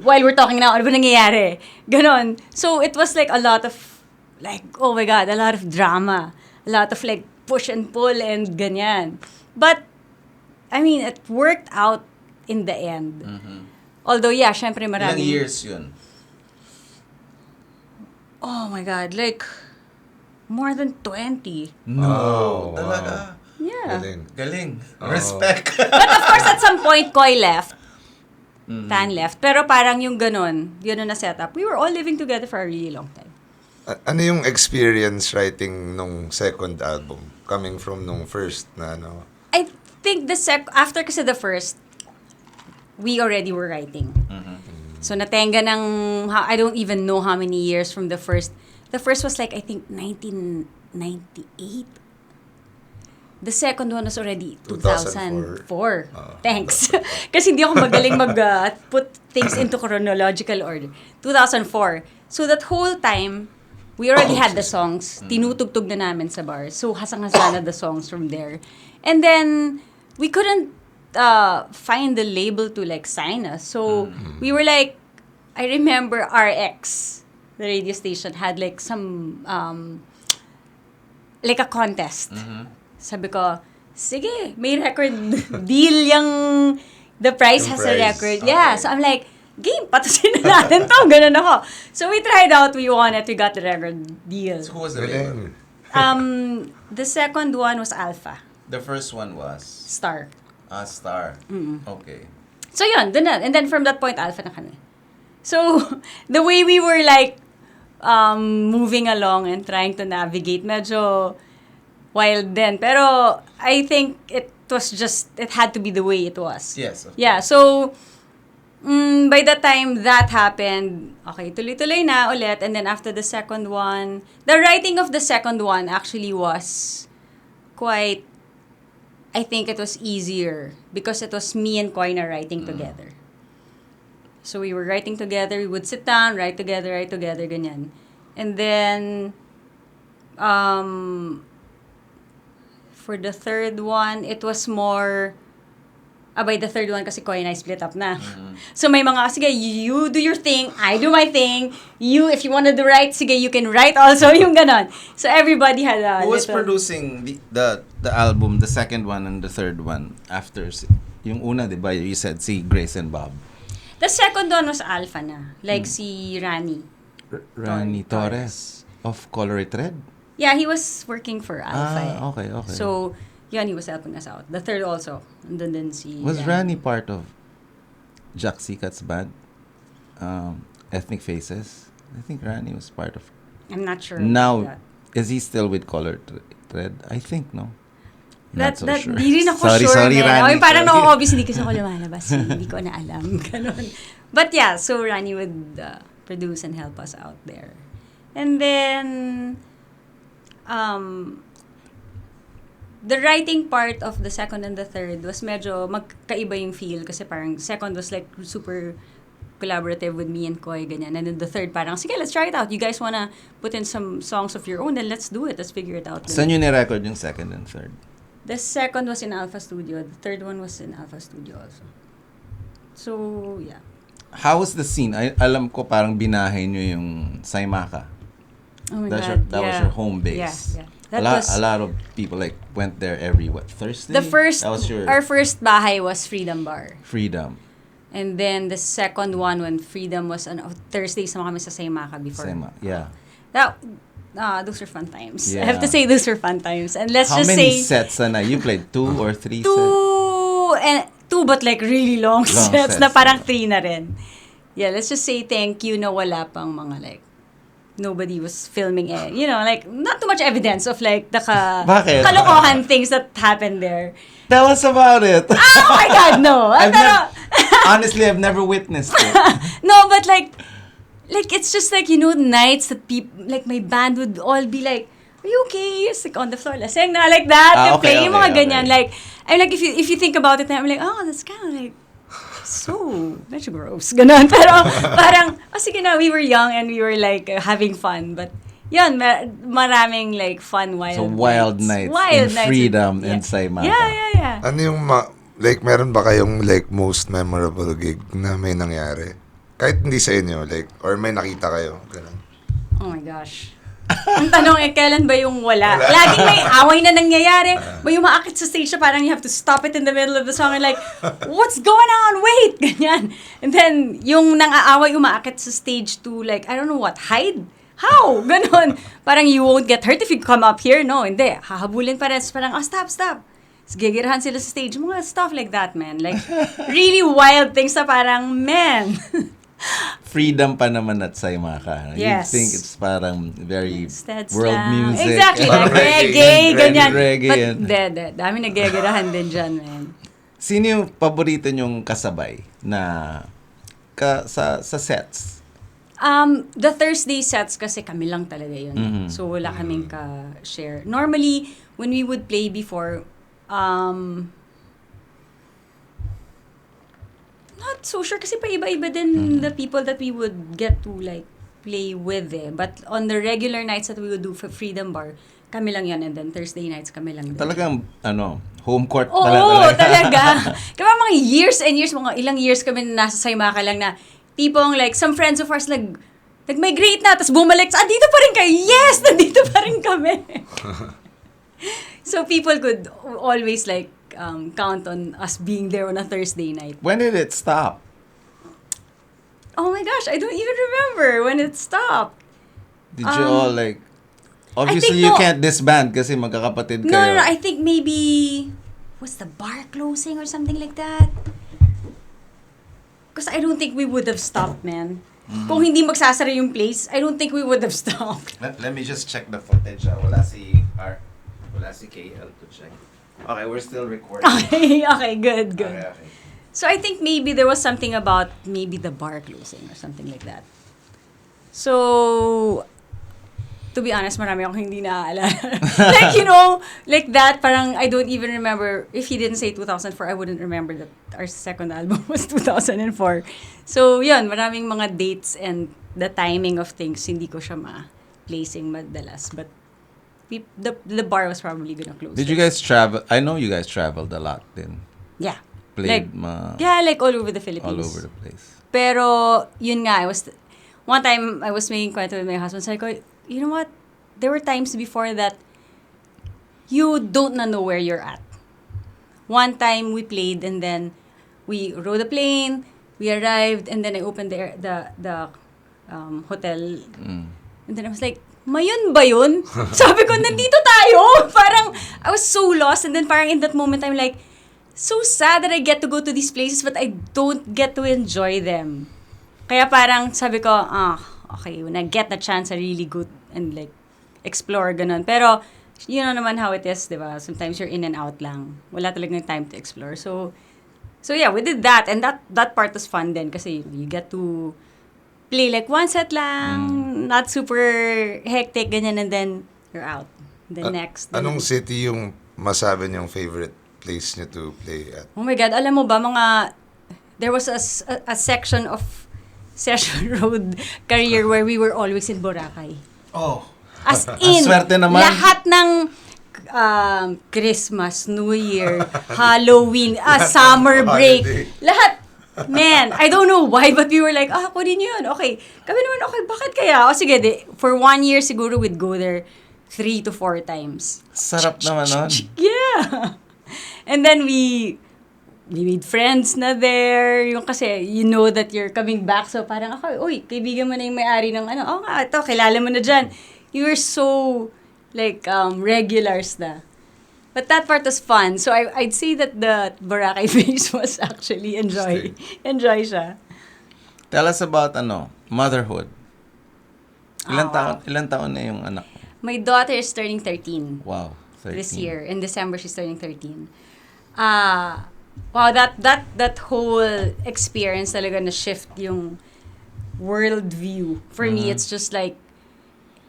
While we're talking now, ano ba nangyayari? Ganon. So, it was like a lot of, like, oh my God, a lot of drama. A lot of like, push and pull and ganyan. But, I mean, it worked out in the end. Although, yeah, syempre Ilang maraming... years yun? Oh my God, like, more than 20. No, wow. talaga. Yeah. Galing. Respect. But of course, at some point, Koy left. Tan left. Pero parang yung ganun, yun na setup. We were all living together for a really long time. Ano yung experience writing nung second album? Coming from nung first na ano? I think after kasi the first, we already were writing. So natenga ng, I don't even know how many years from the first. The first was like, I think, 1998. The second one was already 2004. Thanks. Kasi hindi ako magaling put things into chronological order. 2004. So that whole time, we already had the songs. Tinutugtog na namin sa bar. So hasang-hasa na the songs from there. And then, we couldn't find the label to like sign us. So, we were like, I remember RX, the radio station, had like some, like a contest. Sabi ko, sige, may record deal yung, the prize has a record. Okay. Yeah, so I'm like, game, patusin na natin to. Ganun ako. So we tried out, we won it, we got the record deal. So who was the label? The second one was Alpha. The first one was? Star. Star. Okay. So yun, dun na. And then from that point, Alpha na kami. So, the way we were like, moving along and trying to navigate, medyo wild then. Pero, I think it had to be the way it was. Yes. Yeah, so, by the time that happened, okay, tuloy-tuloy na ulit. And then after the second one, the writing of the second one actually was quite, I think it was easier because it was me and Koina writing together. So we were writing together, we would sit down, write together, ganyan. And then, for the third one, it was more, by the third one kasi Koy and I split up na. So may mga, sige, you do your thing, I do my thing, if you wanted to write, sige, you can write also, yung ganon. So everybody had a Who was producing the album, the second one and the third one after? Yung una, di ba, you said si Grace and Bob. The second one was Alpha na, like si Rani. Rani Torres of Colored Thread? Yeah, he was working for Alpha. Okay. So, yun, he was helping us out. The third also. Andun din si... Was Rani part of Jack Sikat's band? Ethnic Faces? I think Rani was part of... I'm not sure. Now, is he still with Colored Thread? I think, no? Not so sure. Di rin ako Sorry, man. Rani. Parang obvious, hindi kasi ako lumalabas. Hindi ko na alam. Ganon. But yeah, so Rani would produce and help us out there. And then... the writing part of the second and the third was medyo magkaiba yung feel kasi parang second was like super collaborative with me and Koy, ganyan. And then the third parang, sige, let's try it out. You guys wanna put in some songs of your own, then let's do it. Let's figure it out. Saan yun ni-record yung second and third? The second was in Alpha Studio. The third one was in Alpha Studio also. So, yeah. How was the scene? Alam ko parang binahay nyo yung Saimaka. Oh my That God. was your home base. Yeah. A lot of people like went there every Thursday? Our first bahay was Freedom Bar. Freedom. And then the second one when Freedom was on Thursdays naman kami sa Saimaka before. Yeah. Those were fun times. Yeah. I have to say those were fun times. And let's How just many say sets na? You played 2 or 3 sets? Two but like really long sets na sets. parang 3 na rin. Yeah, let's just say thank you na wala pang mga like nobody was filming it. You know, like, not too much evidence of, like, the Bakit? kalokohan things that happened there. Tell us about it. Oh my God, no. Honestly, I've never witnessed it. No, but, like, it's just, like, you know, nights that people, like, my band would all be, like, are you okay? It's, like, on the floor, laseng na, like that. Okay, yung mga ganyan. okay. Like, I'm like, if you think about it, I'm like, oh, that's kind of, like, so, medyo gross. Ganon. Pero, parang, sige na, we were young and we were, like, having fun. But, yun, maraming like fun wild nights Wild in nights. freedom Yeah. in Saimaka. Yeah. Ano yung like meron ba kayong like most memorable gig na may nangyari? Kahit hindi sa inyo, like, or may nakita kayo, ganun. Oh my gosh. Ang tanong kailan ba yung wala? Laging may away na nangyayari. May umaakit sa stage na parang you have to stop it in the middle of the song and like, what's going on? Wait! Ganyan. And then, yung nang-aaway umaakit sa stage to like, I don't know what, hide? How? Ganon. Parang you won't get hurt if you come up here. No, hindi. Hahabulin pa rin. Parang, stop. Tapos gigirahan sila sa stage. Mga stuff like that, man. Like, really wild things na parang, man. Freedom pa naman at Saimaka. Yes. You think it's parang very That's world lang. music. Exactly. Parang Like reggae, ganyan. reggae But, yan. dami nagagirahan din dyan, man. Sino yung paborito nyong kasabay na sa sets? The Thursday sets kasi kami lang talaga yun. Mhm. So, wala kaming ka-share. Normally, when we would play before, not so sure kasi pa iba-iba din the people that we would get to like play with But on the regular nights that we would do for Freedom Bar, kami lang yan. And then Thursday nights kami lang din. Talagang, home court Oo, pala talaga. Kaya mga years and years, mga ilang years kami nasa Saimaka lang na tipong like some friends of ours nag-migrate na, tapos bumalik, dito pa rin kayo. Yes, nandito pa rin kami. So people could always like count on us being there on a Thursday night. When did it stop? Oh my gosh, I don't even remember when it stopped. Did you all like... Obviously, think you no. can't disband kasi magkakapatid No, kayo. I think maybe was the bar closing or something like that. Because I don't think we would have stopped, man. Kung hindi magsasara yung place, I don't think we would have stopped. Let me just check the footage. Wala si KL to check. Okay, we're still recording. Okay, good. Okay. So I think maybe there was something about maybe the bar closing or something like that. So, to be honest, marami akong hindi naaalala. Like, like that, parang I don't even remember. If he didn't say 2004, I wouldn't remember that our second album was 2004. So, yun, maraming mga dates and the timing of things, hindi ko siya ma-placing madalas. But the bar was probably gonna close. Did you guys travel? I know you guys traveled a lot then. Yeah. Played Like all over the Philippines. all over the place. Pero, yun nga, one time, I was making kwento with my husband. Sabi ko, you know what? There were times before that you don't know where you're at. One time, we played and then we rode a plane, we arrived, and then I opened the hotel. And then I was like, Mayon ba yun? Sabi ko, nandito tayo! Parang, I was so lost. And then parang in that moment, I'm like, so sad that I get to go to these places but I don't get to enjoy them. Kaya parang sabi ko, okay, when I get the chance, I really go and like explore, ganun. Pero, you know naman how it is, di ba? Sometimes you're in and out lang. Wala talagang time to explore. So yeah, we did that. And that part was fun din kasi you get to play like one set lang, not super hectic, ganyan, and then you're out. The next. Anong city yung masabi niyong favorite place niyo to play at? Oh my God, alam mo ba, there was a section of Session Road career where we were always in Boracay. Oh. As in, swerte naman. lahat ng Christmas, New Year, Halloween, summer break, Holiday. lahat. Man, I don't know why, but we were like, kunin nyo yun. Okay. Kami naman, okay, bakit kaya? Sige, for 1 year siguro we'd go there 3 to 4 times. Sarap naman nun. Yeah. And then we made friends na there. Yung kasi, you know that you're coming back. So parang ako, uy, kaibigan mo na yung may-ari ng ito, kilala mo na dyan. You were so, like, regulars na. But that part was fun. So I'd say that the Boracay phase was actually enjoy siya. Tell us about motherhood. Ilan taon na yung anak mo? My daughter is turning 13. Wow, 13. This year. In December, she's turning 13. Wow, that whole experience talaga na shift yung world view. For me, it's just like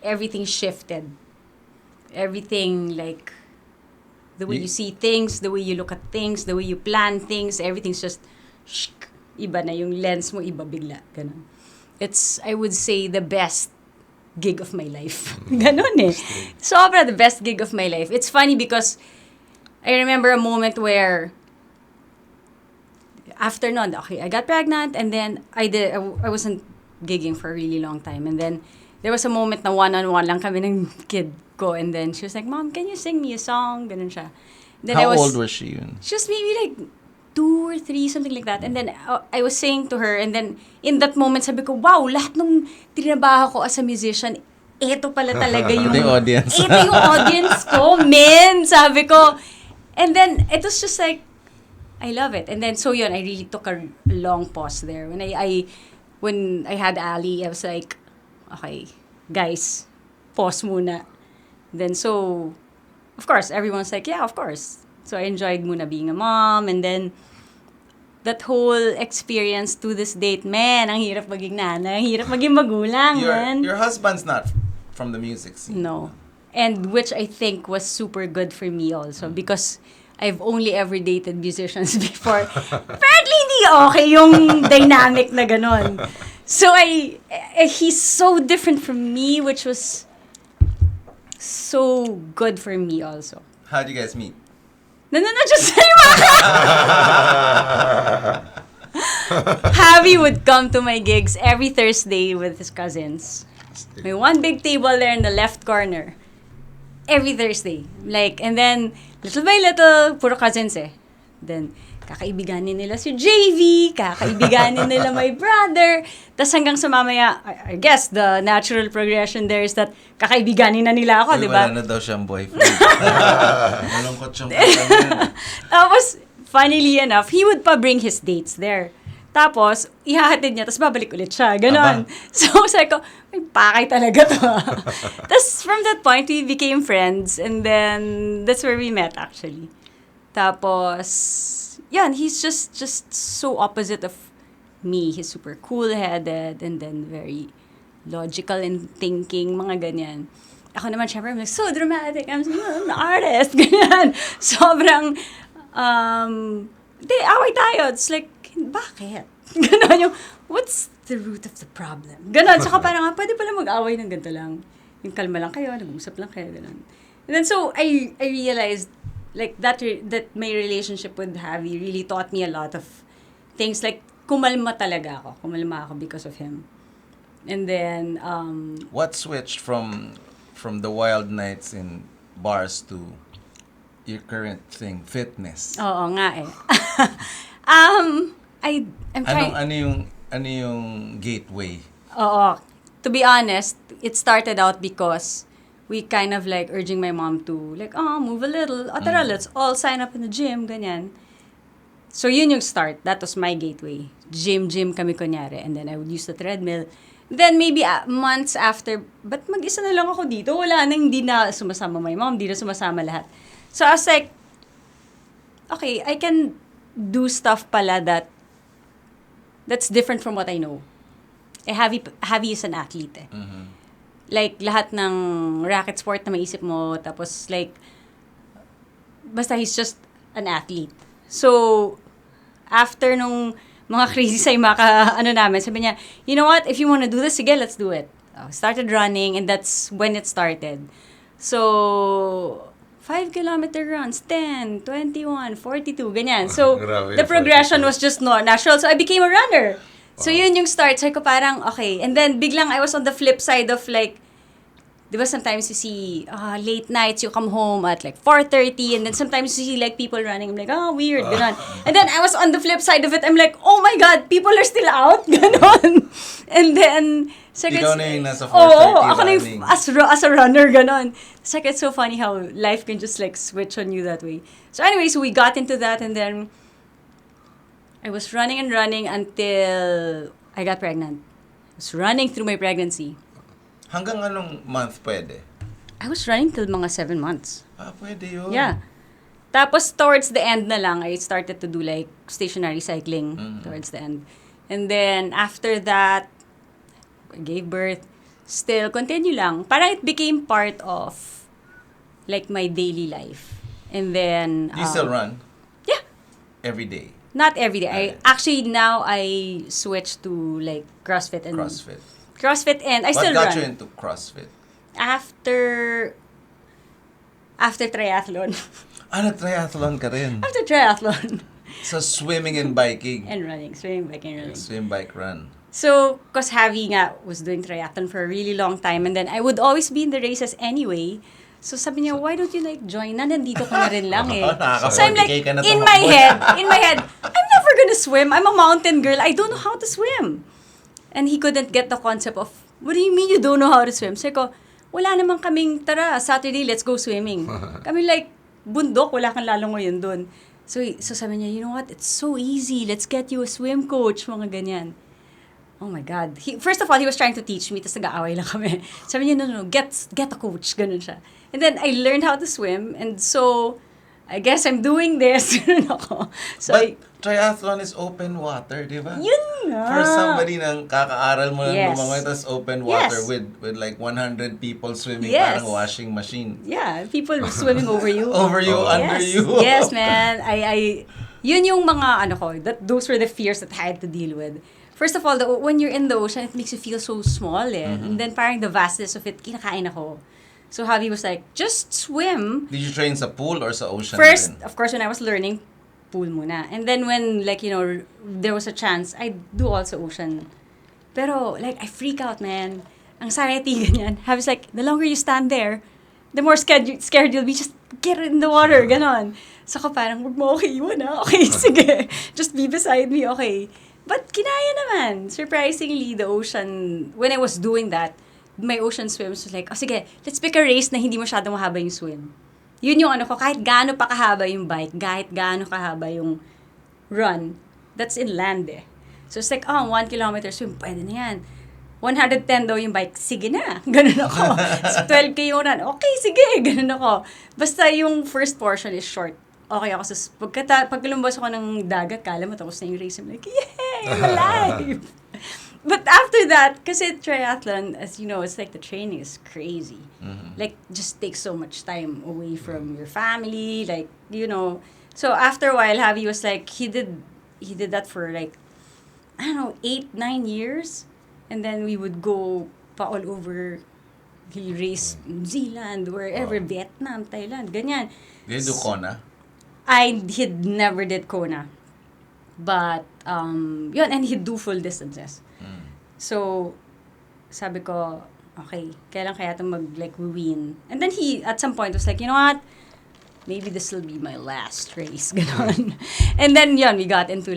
everything shifted. Everything, like, the way you see things, the way you look at things, the way you plan things, everything's just, iba na yung lens mo, iba bigla. Ganun. It's, I would say, the best gig of my life. Ganon eh. Sobra the best gig of my life. It's funny because I remember a moment where after nun, okay, I got pregnant and then I wasn't gigging for a really long time. And then there was a moment na one-on-one lang kami ng kid ko. And then she was like, Mom, can you sing me a song? Ganon siya. Then How old was she yun? She was maybe like 2 or 3, something like that. And then I was saying to her, and then in that moment, sabi ko, wow, lahat nung trinabaho ko as a musician, eto pala talaga yung... The audience. Ito yung audience ko, men! Sabi ko. And then, it was just like, I love it. And then, so yun, I really took a long pause there. When I had Ali, I was like, okay, guys, pause muna. Then, so, of course, everyone's like, yeah, of course. So, I enjoyed muna being a mom. And then, that whole experience to this date, man, ang hirap maging nanay, ang hirap maging magulang, man. Your husband's not from the music scene. No. And which I think was super good for me also because I've only ever dated musicians before. Apparently, hindi okay yung dynamic na ganon. So, he's so different from me, which was so good for me also. How'd you guys meet? No, just say Javi would come to my gigs every Thursday with his cousins. May one big table there in the left corner. Every Thursday. Like, and then, little by little, puro cousins eh. Then, kakaibiganin nila si JV, kakaibiganin nila my brother. Tapos hanggang sa mamaya, I guess, the natural progression there is that kakaibiganin na nila ako, di ba? Wala na daw siyang boyfriend. Malungkot siyang boyfriend. Tapos, funnily enough, he would pa bring his dates there. Tapos, ihahatid niya, tapos babalik ulit siya. Ganon. So, sabi ko, ay, pakay talaga to. Tapos, from that point, we became friends. And then, that's where we met, actually. Tapos, yan, he's just so opposite of me. He's super cool-headed and then very logical in thinking, mga ganyan. Ako naman, syempre, I'm like, so dramatic. I'm an artist. Ganyan. Sobrang, away tayo. It's like, bakit? Ganon yung, what's the root of the problem? Ganon. Saka parang, pwede pala mag-away ng ganito lang. Yung kalma lang kayo, nag-usap lang kayo, ganon. And then so, I realized, like, that my relationship with Javi really taught me a lot of things. Like, kumalma talaga ako. Kumalma ako because of him. And then, what switched from the wild nights in bars to your current thing, fitness? Oo nga eh. I'm trying... Ano yung gateway? Oo. To be honest, it started out because we kind of like urging my mom to like, move a little. Tara, let's all sign up in the gym, ganyan. So yun yung start. That was my gateway. Gym kami kunyari. And then I would use the treadmill. Then maybe months after, but mag-isa na lang ako dito. Wala na, hindi na sumasama my mom, hindi na sumasama lahat. So I was like, okay, I can do stuff pala that's different from what I know. Javi is an athlete eh. Mm-hmm. Like, lahat ng racket sport na maisip mo, tapos like, basta he's just an athlete. So, after nung mga crazy say namin, sabi niya, you know what, if you wanna do this, sige, let's do it. Started running, and that's when it started. So, 5-kilometer runs, 10, 21, 42, ganyan. So, the progression was just natural. So, I became a runner. So, yun yung start. So, ko parang, okay. And then, biglang I was on the flip side of like, di ba sometimes you see late nights, you come home at like 4:30, and then sometimes you see like people running. I'm like, weird, ganon. And then I was on the flip side of it. I'm like, oh my God, people are still out, ganon. And then, ikaw na yung nasa 4:30 ako na running. yung as a runner, ganon. It's like, it's so funny how life can just like switch on you that way. So anyway, so we got into that, and then I was running and running until I got pregnant. I was running through my pregnancy. Hanggang anong month pwede? I was running till mga 7 months. Pwede yun. Yeah. Tapos towards the end na lang, I started to do like stationary cycling towards the end. And then after that, I gave birth. Still, continue lang. Parang it became part of like my daily life. And then... Do you still run? Yeah. Every day? Not every day. Actually, now I switched to like CrossFit. And CrossFit. CrossFit and I What still got run. you into CrossFit? After triathlon. Nag-triathlon ka rin. After triathlon. So, swimming and biking. And running. Swimming, bike, and running. Swim, bike, run. So, cause Javi nga was doing triathlon for a really long time and then I would always be in the races anyway. So sabi niya, why don't you like join na? Nandito ka na rin lang eh. So I'm like, Nakaka-40K ka na in tumakbo. my head, I'm never gonna swim. I'm a mountain girl. I don't know how to swim. And he couldn't get the concept of, what do you mean you don't know how to swim? So ko, wala naman kaming, tara, Saturday, let's go swimming. Kami like, bundok, wala kang lalong dun. So sabi niya, you know what? It's so easy. Let's get you a swim coach. Mga ganyan. Oh my God. First of all, he was trying to teach me, tapos nag-aaway lang kami. Sabi niya, no, get a coach. Ganun siya. And then, I learned how to swim, and so, I guess I'm doing this. Ganun ako. So, But triathlon is open water, di ba? Yun nga. For somebody nang kakaaral mo lang Yes. lumangoy, tas open water Yes. with like 100 people swimming, Yes. parang washing machine. Yeah, people swimming over you. Over you, under Yes. you. Yes, man. Yun yung mga, those were the fears that I had to deal with. First of all, when you're in the ocean, it makes you feel so small eh. And then parang the vastness of it, kinakain ako. So Javi was like, just swim. Did you train sa pool or sa ocean? First, rin? of course, when I was learning, pool muna. And then when, there was a chance, I do also ocean. Pero, I freak out, man. Anxiety, ganyan. I was like, the longer you stand there, the more scared you'll be. Just get in the water, ganon. So ko parang, wag mo okay iwan ha. Okay, sige. Just be beside me, okay. But kinaya naman. Surprisingly, the ocean, when I was doing that, my ocean swims was like, sige, let's pick a race na hindi masyadong mahaba yung swim. Yun yung ko, kahit gaano pa kahaba yung bike, kahit gaano kahaba yung run, that's in land eh. So it's like, 1 kilometer swim, pwede na yan. 110 daw yung bike, sige na. Ganun ako. So 12K yung run, okay, sige. Ganun ako. Basta yung first portion is short. Okay ako. So pag lumbas ako ng dagat, kala mo tapos na yung race. I'm like, yay, I'm alive. But after that, kasi triathlon, as you know, it's like the training is crazy. Mm-hmm. Just takes so much time away from your family, So after a while, Javi was like, he did that for 8-9 years. And then we would go pa all over. He'll race New Zealand, wherever, Vietnam, Thailand, ganyan. Did you do Kona? He never did Kona. But, yun, and he'd do full distances. So, sabi ko, okay, kailan kaya ito win? And then he, at some point, was like, you know what? Maybe this will be my last race. Ganon. And then, yun, we got into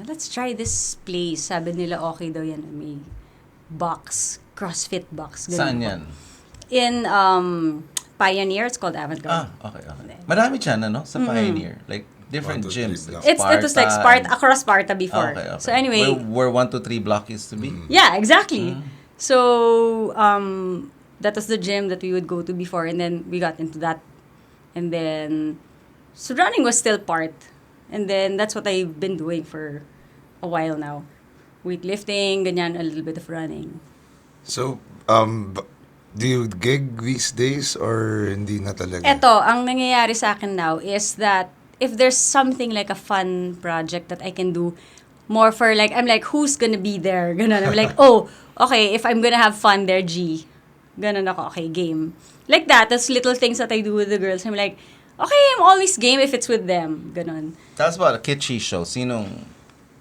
let's try this place. Sabi nila, okay daw yan. May box, CrossFit box. Ganon. Saan yan? In Pioneer, it's called Avant-Garde. Okay. Marami dyan, Sa Pioneer. Different 1, 2, 3 gyms. blocks. It was like Sparta, across Sparta before. Okay. So anyway. Where 1 to 3 block used to be? Yeah, exactly. So, that was the gym that we would go to before, and then we got into that. And then, so running was still part. And then, that's what I've been doing for a while now. Weightlifting, ganyan, a little bit of running. So, do you gig these days or hindi na talaga? Eto, ang nangyayari sa akin now is that if there's something like a fun project that I can do more for I'm like, who's gonna be there? Ganon. I'm like, oh, okay, if I'm gonna have fun there, G. Ganon ako, okay, game. Like that, that's little things that I do with the girls. I'm like, okay, I'm always game if it's with them. Ganon. Tell us about a Kitschy show.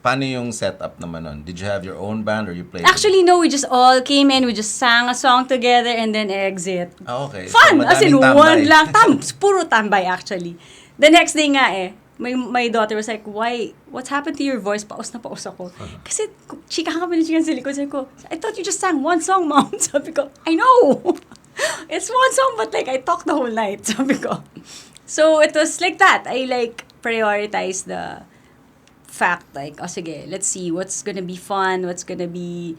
Paano yung setup naman nun? Did you have your own band or you played? Actually, no, we just all came in, we just sang a song together and then exit. Okay. Fun! So, As in, madaming one tambay. lang. Puro tambay, actually. The next day nga my daughter was like, why? What's happened to your voice? Paus na paus ako. Kasi, chika kami ng chika sa likod. Sabi ko, I thought you just sang one song, Mom. Sabi ko, I know! It's one song, but I talked the whole night. Sabi ko. So, it was like that. I prioritize the fact, sige, let's see what's gonna be fun, what's gonna be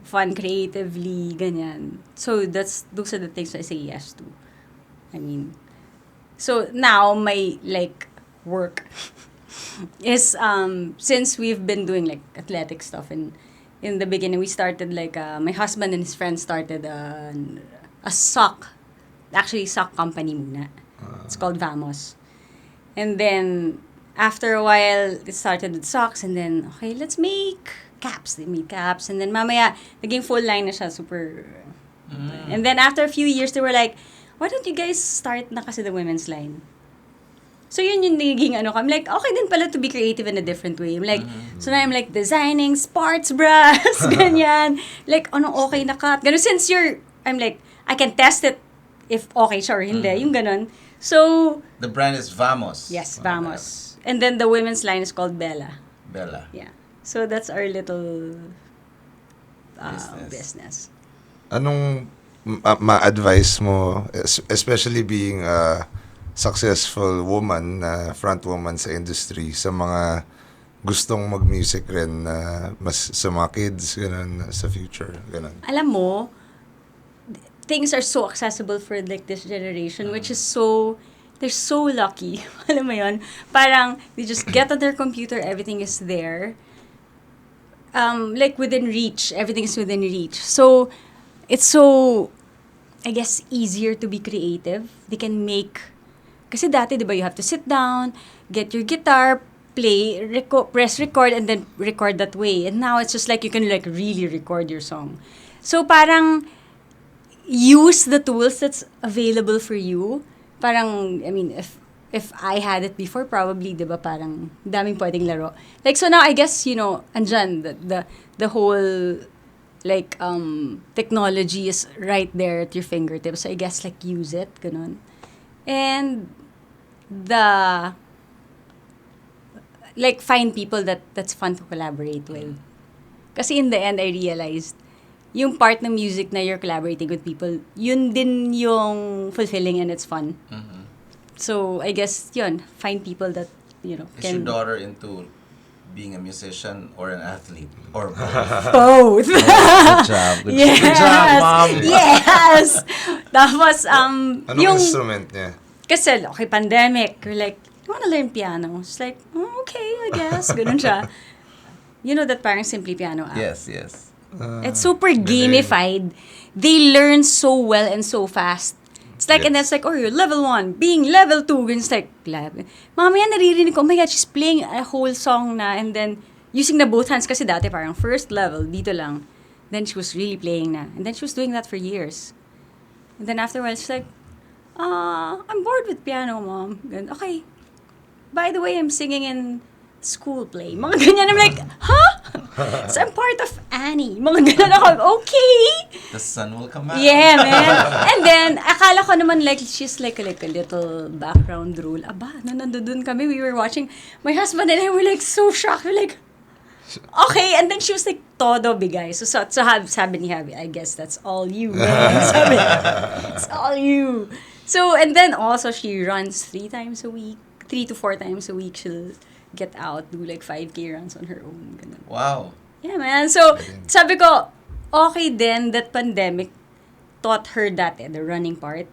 fun creatively, ganyan. So, those are the things I say yes to. I mean, so now my work is since we've been doing athletic stuff, and in the beginning we started my husband and his friends started a sock company muna. It's called Vamos. And then after a while it started with socks, and then okay, let's make caps. They made caps. And then mamaya, naging full line na siya. Super. And then after a few years, they were like, why don't you guys start na kasi the women's line? So yun yung naging ano ko. I'm like, okay din pala to be creative in a different way. I'm like, so now I'm like designing sports bras, ganyan. Like, okay na cut. Ganun, since I'm like, I can test it if okay siya or hindi. Yung ganun. So, the brand is Vamos. yes, Vamos. And then the women's line is called Bella. Bella. Yeah. So that's our little business. Anong ma-advise mo, especially being a successful woman, front woman sa industry, sa mga gustong mag-music rin, mas sa mga kids, ganun, sa future, ganun? Alam mo, things are so accessible for like this generation, which is they're so lucky. Alam mo yun? Parang, they just get on their computer, everything is there. Like within reach, everything is within reach. So, it's so, I guess, easier to be creative. They can make, kasi dati, di ba, you have to sit down, get your guitar, play, press record, and then record that way. And now, it's just like, you can like really record your song. So, parang, use the tools that's available for you. Parang, I mean, if I had it before, probably, di ba, parang daming pwedeng laro. Like, so now, I guess, andyan, the whole, like, technology is right there at your fingertips. So, I guess, like, use it, ganun. And, like, find people that's fun to collaborate with. Kasi in the end, I realized, yung part ng music na you're collaborating with people, yun din yung fulfilling and it's fun. Mm-hmm. So, I guess, yun, find people that, Is your daughter into being a musician or an athlete? Or both? Both! Good job. Yes! Good job, Mom! Yes! Tapos, Anong instrument niya? Kasi, okay, pandemic, we're like, you wanna learn piano? It's like, okay, I guess. Ganun siya. You know that parang Simply Piano app? Yes. It's super gamified. They learn so well and so fast. It's like, and that's like, you're level 1, being level 2. And it's like, mamaya naririnig ko, oh my God, she's playing a whole song na, and then, using na both hands, kasi dati parang first level, dito lang. Then she was really playing na. And then she was doing that for years. And then afterwards, she's like, I'm bored with piano, Mom. And, okay. By the way, I'm singing in school play. Mga ganyan. I'm like, huh? So I'm part of Annie. Mga ganyan ako, okay. The sun will come out. Yeah, man. And then, akala ko naman like, she's like a little background role. Aba, nandun kami, we were watching. My husband and I were like so shocked. We're like, okay. And then she was like, todo bigay. So sabi ni Javi, I guess that's all you, man. Sabi, it's all you. So, and then also she runs 3 to 4 times a week. She'll get out, do like 5K runs on her own. Ganun. Wow. Yeah, man. So, sabi ko, okay then that pandemic taught her that, the running part.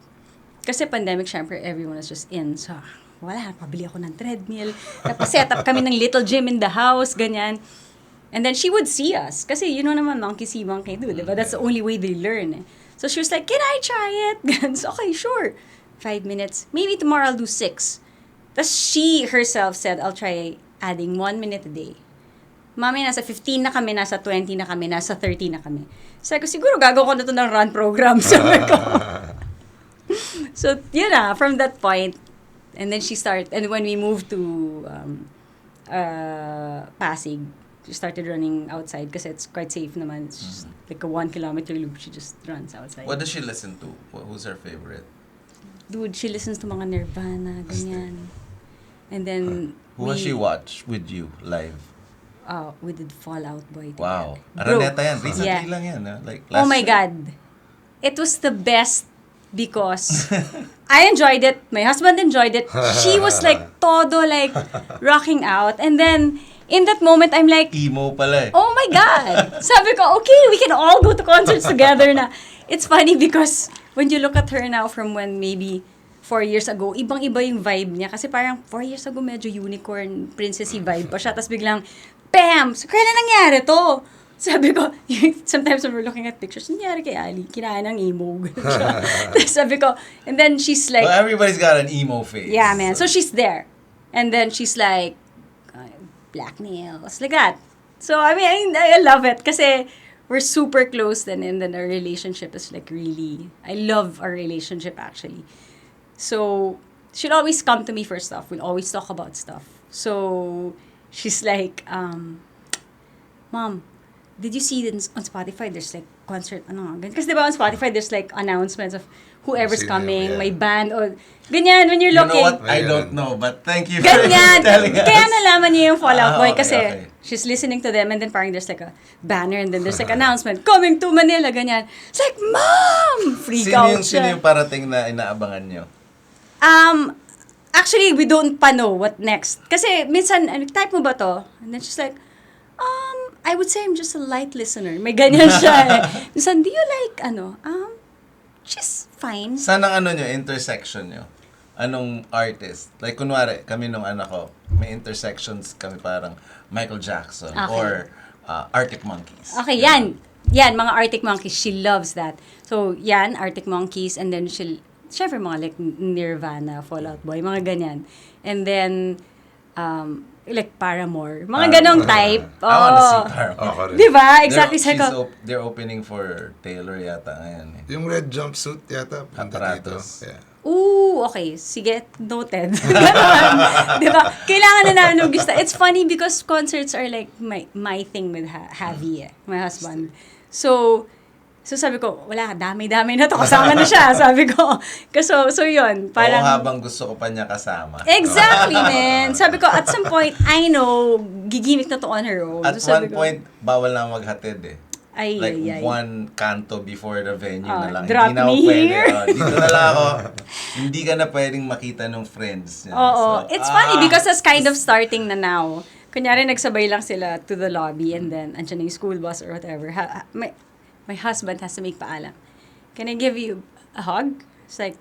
Kasi pandemic, syempre, everyone was just in. So, wala, pabili ako ng treadmill. Tapos set up kami ng little gym in the house, ganyan. And then she would see us. Kasi, naman, monkey see, monkey do, diba? That's the only way they learn. So, she was like, can I try it? So, okay, sure. 5 minutes. Maybe tomorrow I'll do 6. Tapos she herself said, I'll try adding 1 minute a day. Mami, nasa 15 na kami, nasa 20 na kami, nasa 30 na kami. Sabi ko, siguro gagawa ko na ito ng run program. Sabi ko. So, from that point, and then she started, and when we moved to Pasig, she started running outside kasi it's quite safe naman. It's just like a 1 kilometer loop. She just runs outside. What does she listen to? Who's her favorite? Dude, she listens to mga Nirvana, ganyan. And then, who has she watched with you live? We did Fall Out Boy. Wow. Bro, Araneta yan. Recently lang yan. Like last oh my year. God. It was the best because I enjoyed it. My husband enjoyed it. She was like todo like rocking out. And then, in that moment, I'm like, emo pala eh. oh my God. Sabi ko, okay, we can all go to concerts together na. It's funny because when you look at her now from when maybe 4 years ago, ibang-iba yung vibe niya. Kasi parang 4 years ago, medyo unicorn, princessy vibe pa siya. Tapos biglang, bam! So, kailan nangyari to? Sabi ko, sometimes when we're looking at pictures, nangyari kay Ali, kinain ng emo. Tapos sabi ko, and then she's like, well, everybody's got an emo face. yeah, man. So she's there. And then she's like, black nails, like that. So, I mean, I love it kasi we're super close then, and then our relationship is like really, I love our relationship actually. So, she'll always come to me for stuff. We'll always talk about stuff. So, she's like, Mom, did you see this on Spotify? There's like concert, Kasi diba on Spotify, there's like announcements of whoever's coming, may band, or ganyan, when you're looking. You know what? I don't know, but thank you for Ganyan. telling us. Kaya nalaman niya yung Fall Out Boy Okay, kasi okay. she's listening to them and then parang there's like a banner and then there's like announcement, coming to Manila, ganyan. It's like, Mom! Freak out Sino siya. yung parating na inaabangan nyo? Actually, we don't pa know what next. Kasi minsan, type mo ba to? And then she's like, I would say I'm just a light listener. May ganyan siya. Minsan, do you like, she's fine. Saan ang intersection nyo? Anong artist? Like, kunwari, kami nung anak ko, may intersections kami parang Michael Jackson or Arctic Monkeys. Okay, yan. Yan, mga Arctic Monkeys. She loves that. So, yan, Arctic Monkeys. And then, syempre mga like Nirvana, Fall Out Boy, mga ganyan. And then, like Paramore. Mga ganong type. I wanna see Paramore. Diba? Exactly. They're opening for Taylor yata ngayon eh. Yung red jumpsuit yata. Apparatus. Yeah. Ooh, okay. Sige, noted. Ganon. Diba? Kailangan na namin gusto. It's funny because concerts are like my thing with Javi, my husband. So sabi ko, wala, dami-dami na to. Kasama na siya, sabi ko. So yun. Parang, habang gusto ko pa niya kasama. Exactly, man. Sabi ko, at some point, I know, gigimik na to on her own. At so, one point, bawal na maghatid eh. Ay, one canto before the venue na lang. Drop Hindi na ako me pwede. here. Dito na lang ako. Hindi ka na pwedeng makita ng friends niya. Oo. It's funny because it's kind of starting na now. Kunyari, nagsabay lang sila to the lobby and then, andyan na yung school bus or whatever. My husband has to make paalam. Can I give you a hug? It's like,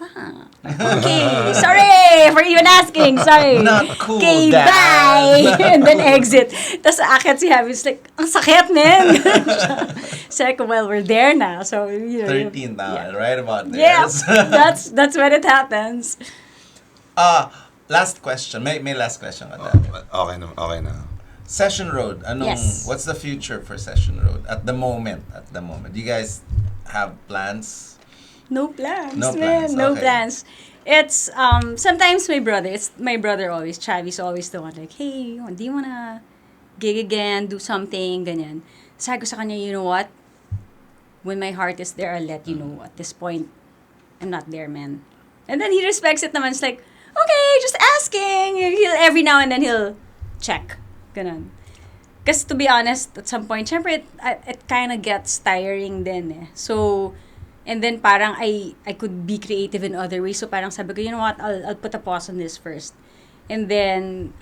okay, sorry for even asking, sorry. Not cool, okay, Dad. bye. And then exit. Tapos aakyat si Javi, it's like, ang sakit, man. It's like, well, we're there now. So, 13 now, right about there. Yes, that's when it happens. Last question. May last question on that. Okay na. Session Road. Yes. What's the future for Session Road at the moment? Do you guys have plans? No plans, No man. plans, No okay. plans. It's, sometimes my brother always, Chavi's always the one like, hey, do you wanna gig again, do something, ganyan. Sabi ko sa kanya, you know what? When my heart is there, I'll let you know. At this point, I'm not there, man. And then he respects it naman. It's like, okay, just asking. Every now and then he'll check. Ganun. Kasi to be honest, at some point, syempre, it kind of gets tiring din eh. So, and then parang I could be creative in other ways. So parang sabi ko, you know what, I'll put a pause on this first. And then,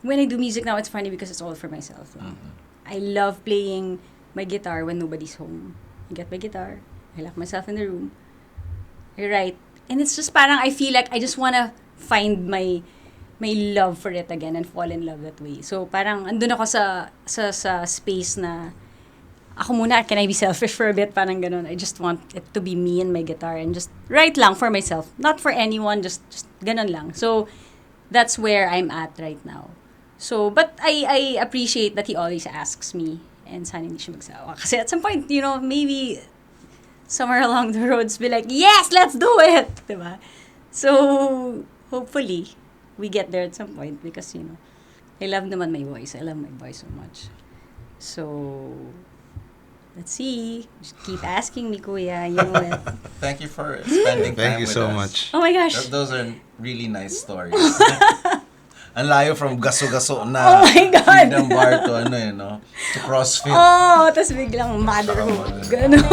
when I do music now, it's funny because it's all for myself. Mm-hmm. I love playing my guitar when nobody's home. I get my guitar, I lock myself in the room, I write. And it's just parang I feel like I just wanna find my love for it again and fall in love that way. So parang andun ako sa space na ako muna, can I be selfish for a bit? Parang ganun. I just want it to be me and my guitar and just write lang for myself. Not for anyone, just ganun lang. So that's where I'm at right now. So, but I appreciate that he always asks me and sana hindi siya magsawa. Kasi at some point, maybe somewhere along the roads be like, yes, let's do it! Diba? So, hopefully, we get there at some point because, I love naman my voice. I love my voice so much. So, let's see. Just keep asking me, Kuya. You know it. Thank you for spending time Thank you with so us. much. Oh my gosh. Those are really nice stories. Ang layo from gaso-gaso Oh na my God. freedom bar to to CrossFit. Oh, tas biglang motherhood. Ganon.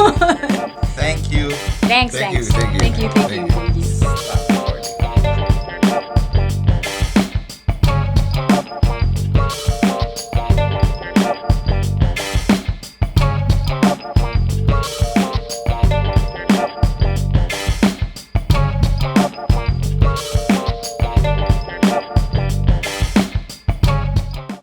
Thank you. Thanks. Thank you. Thank you.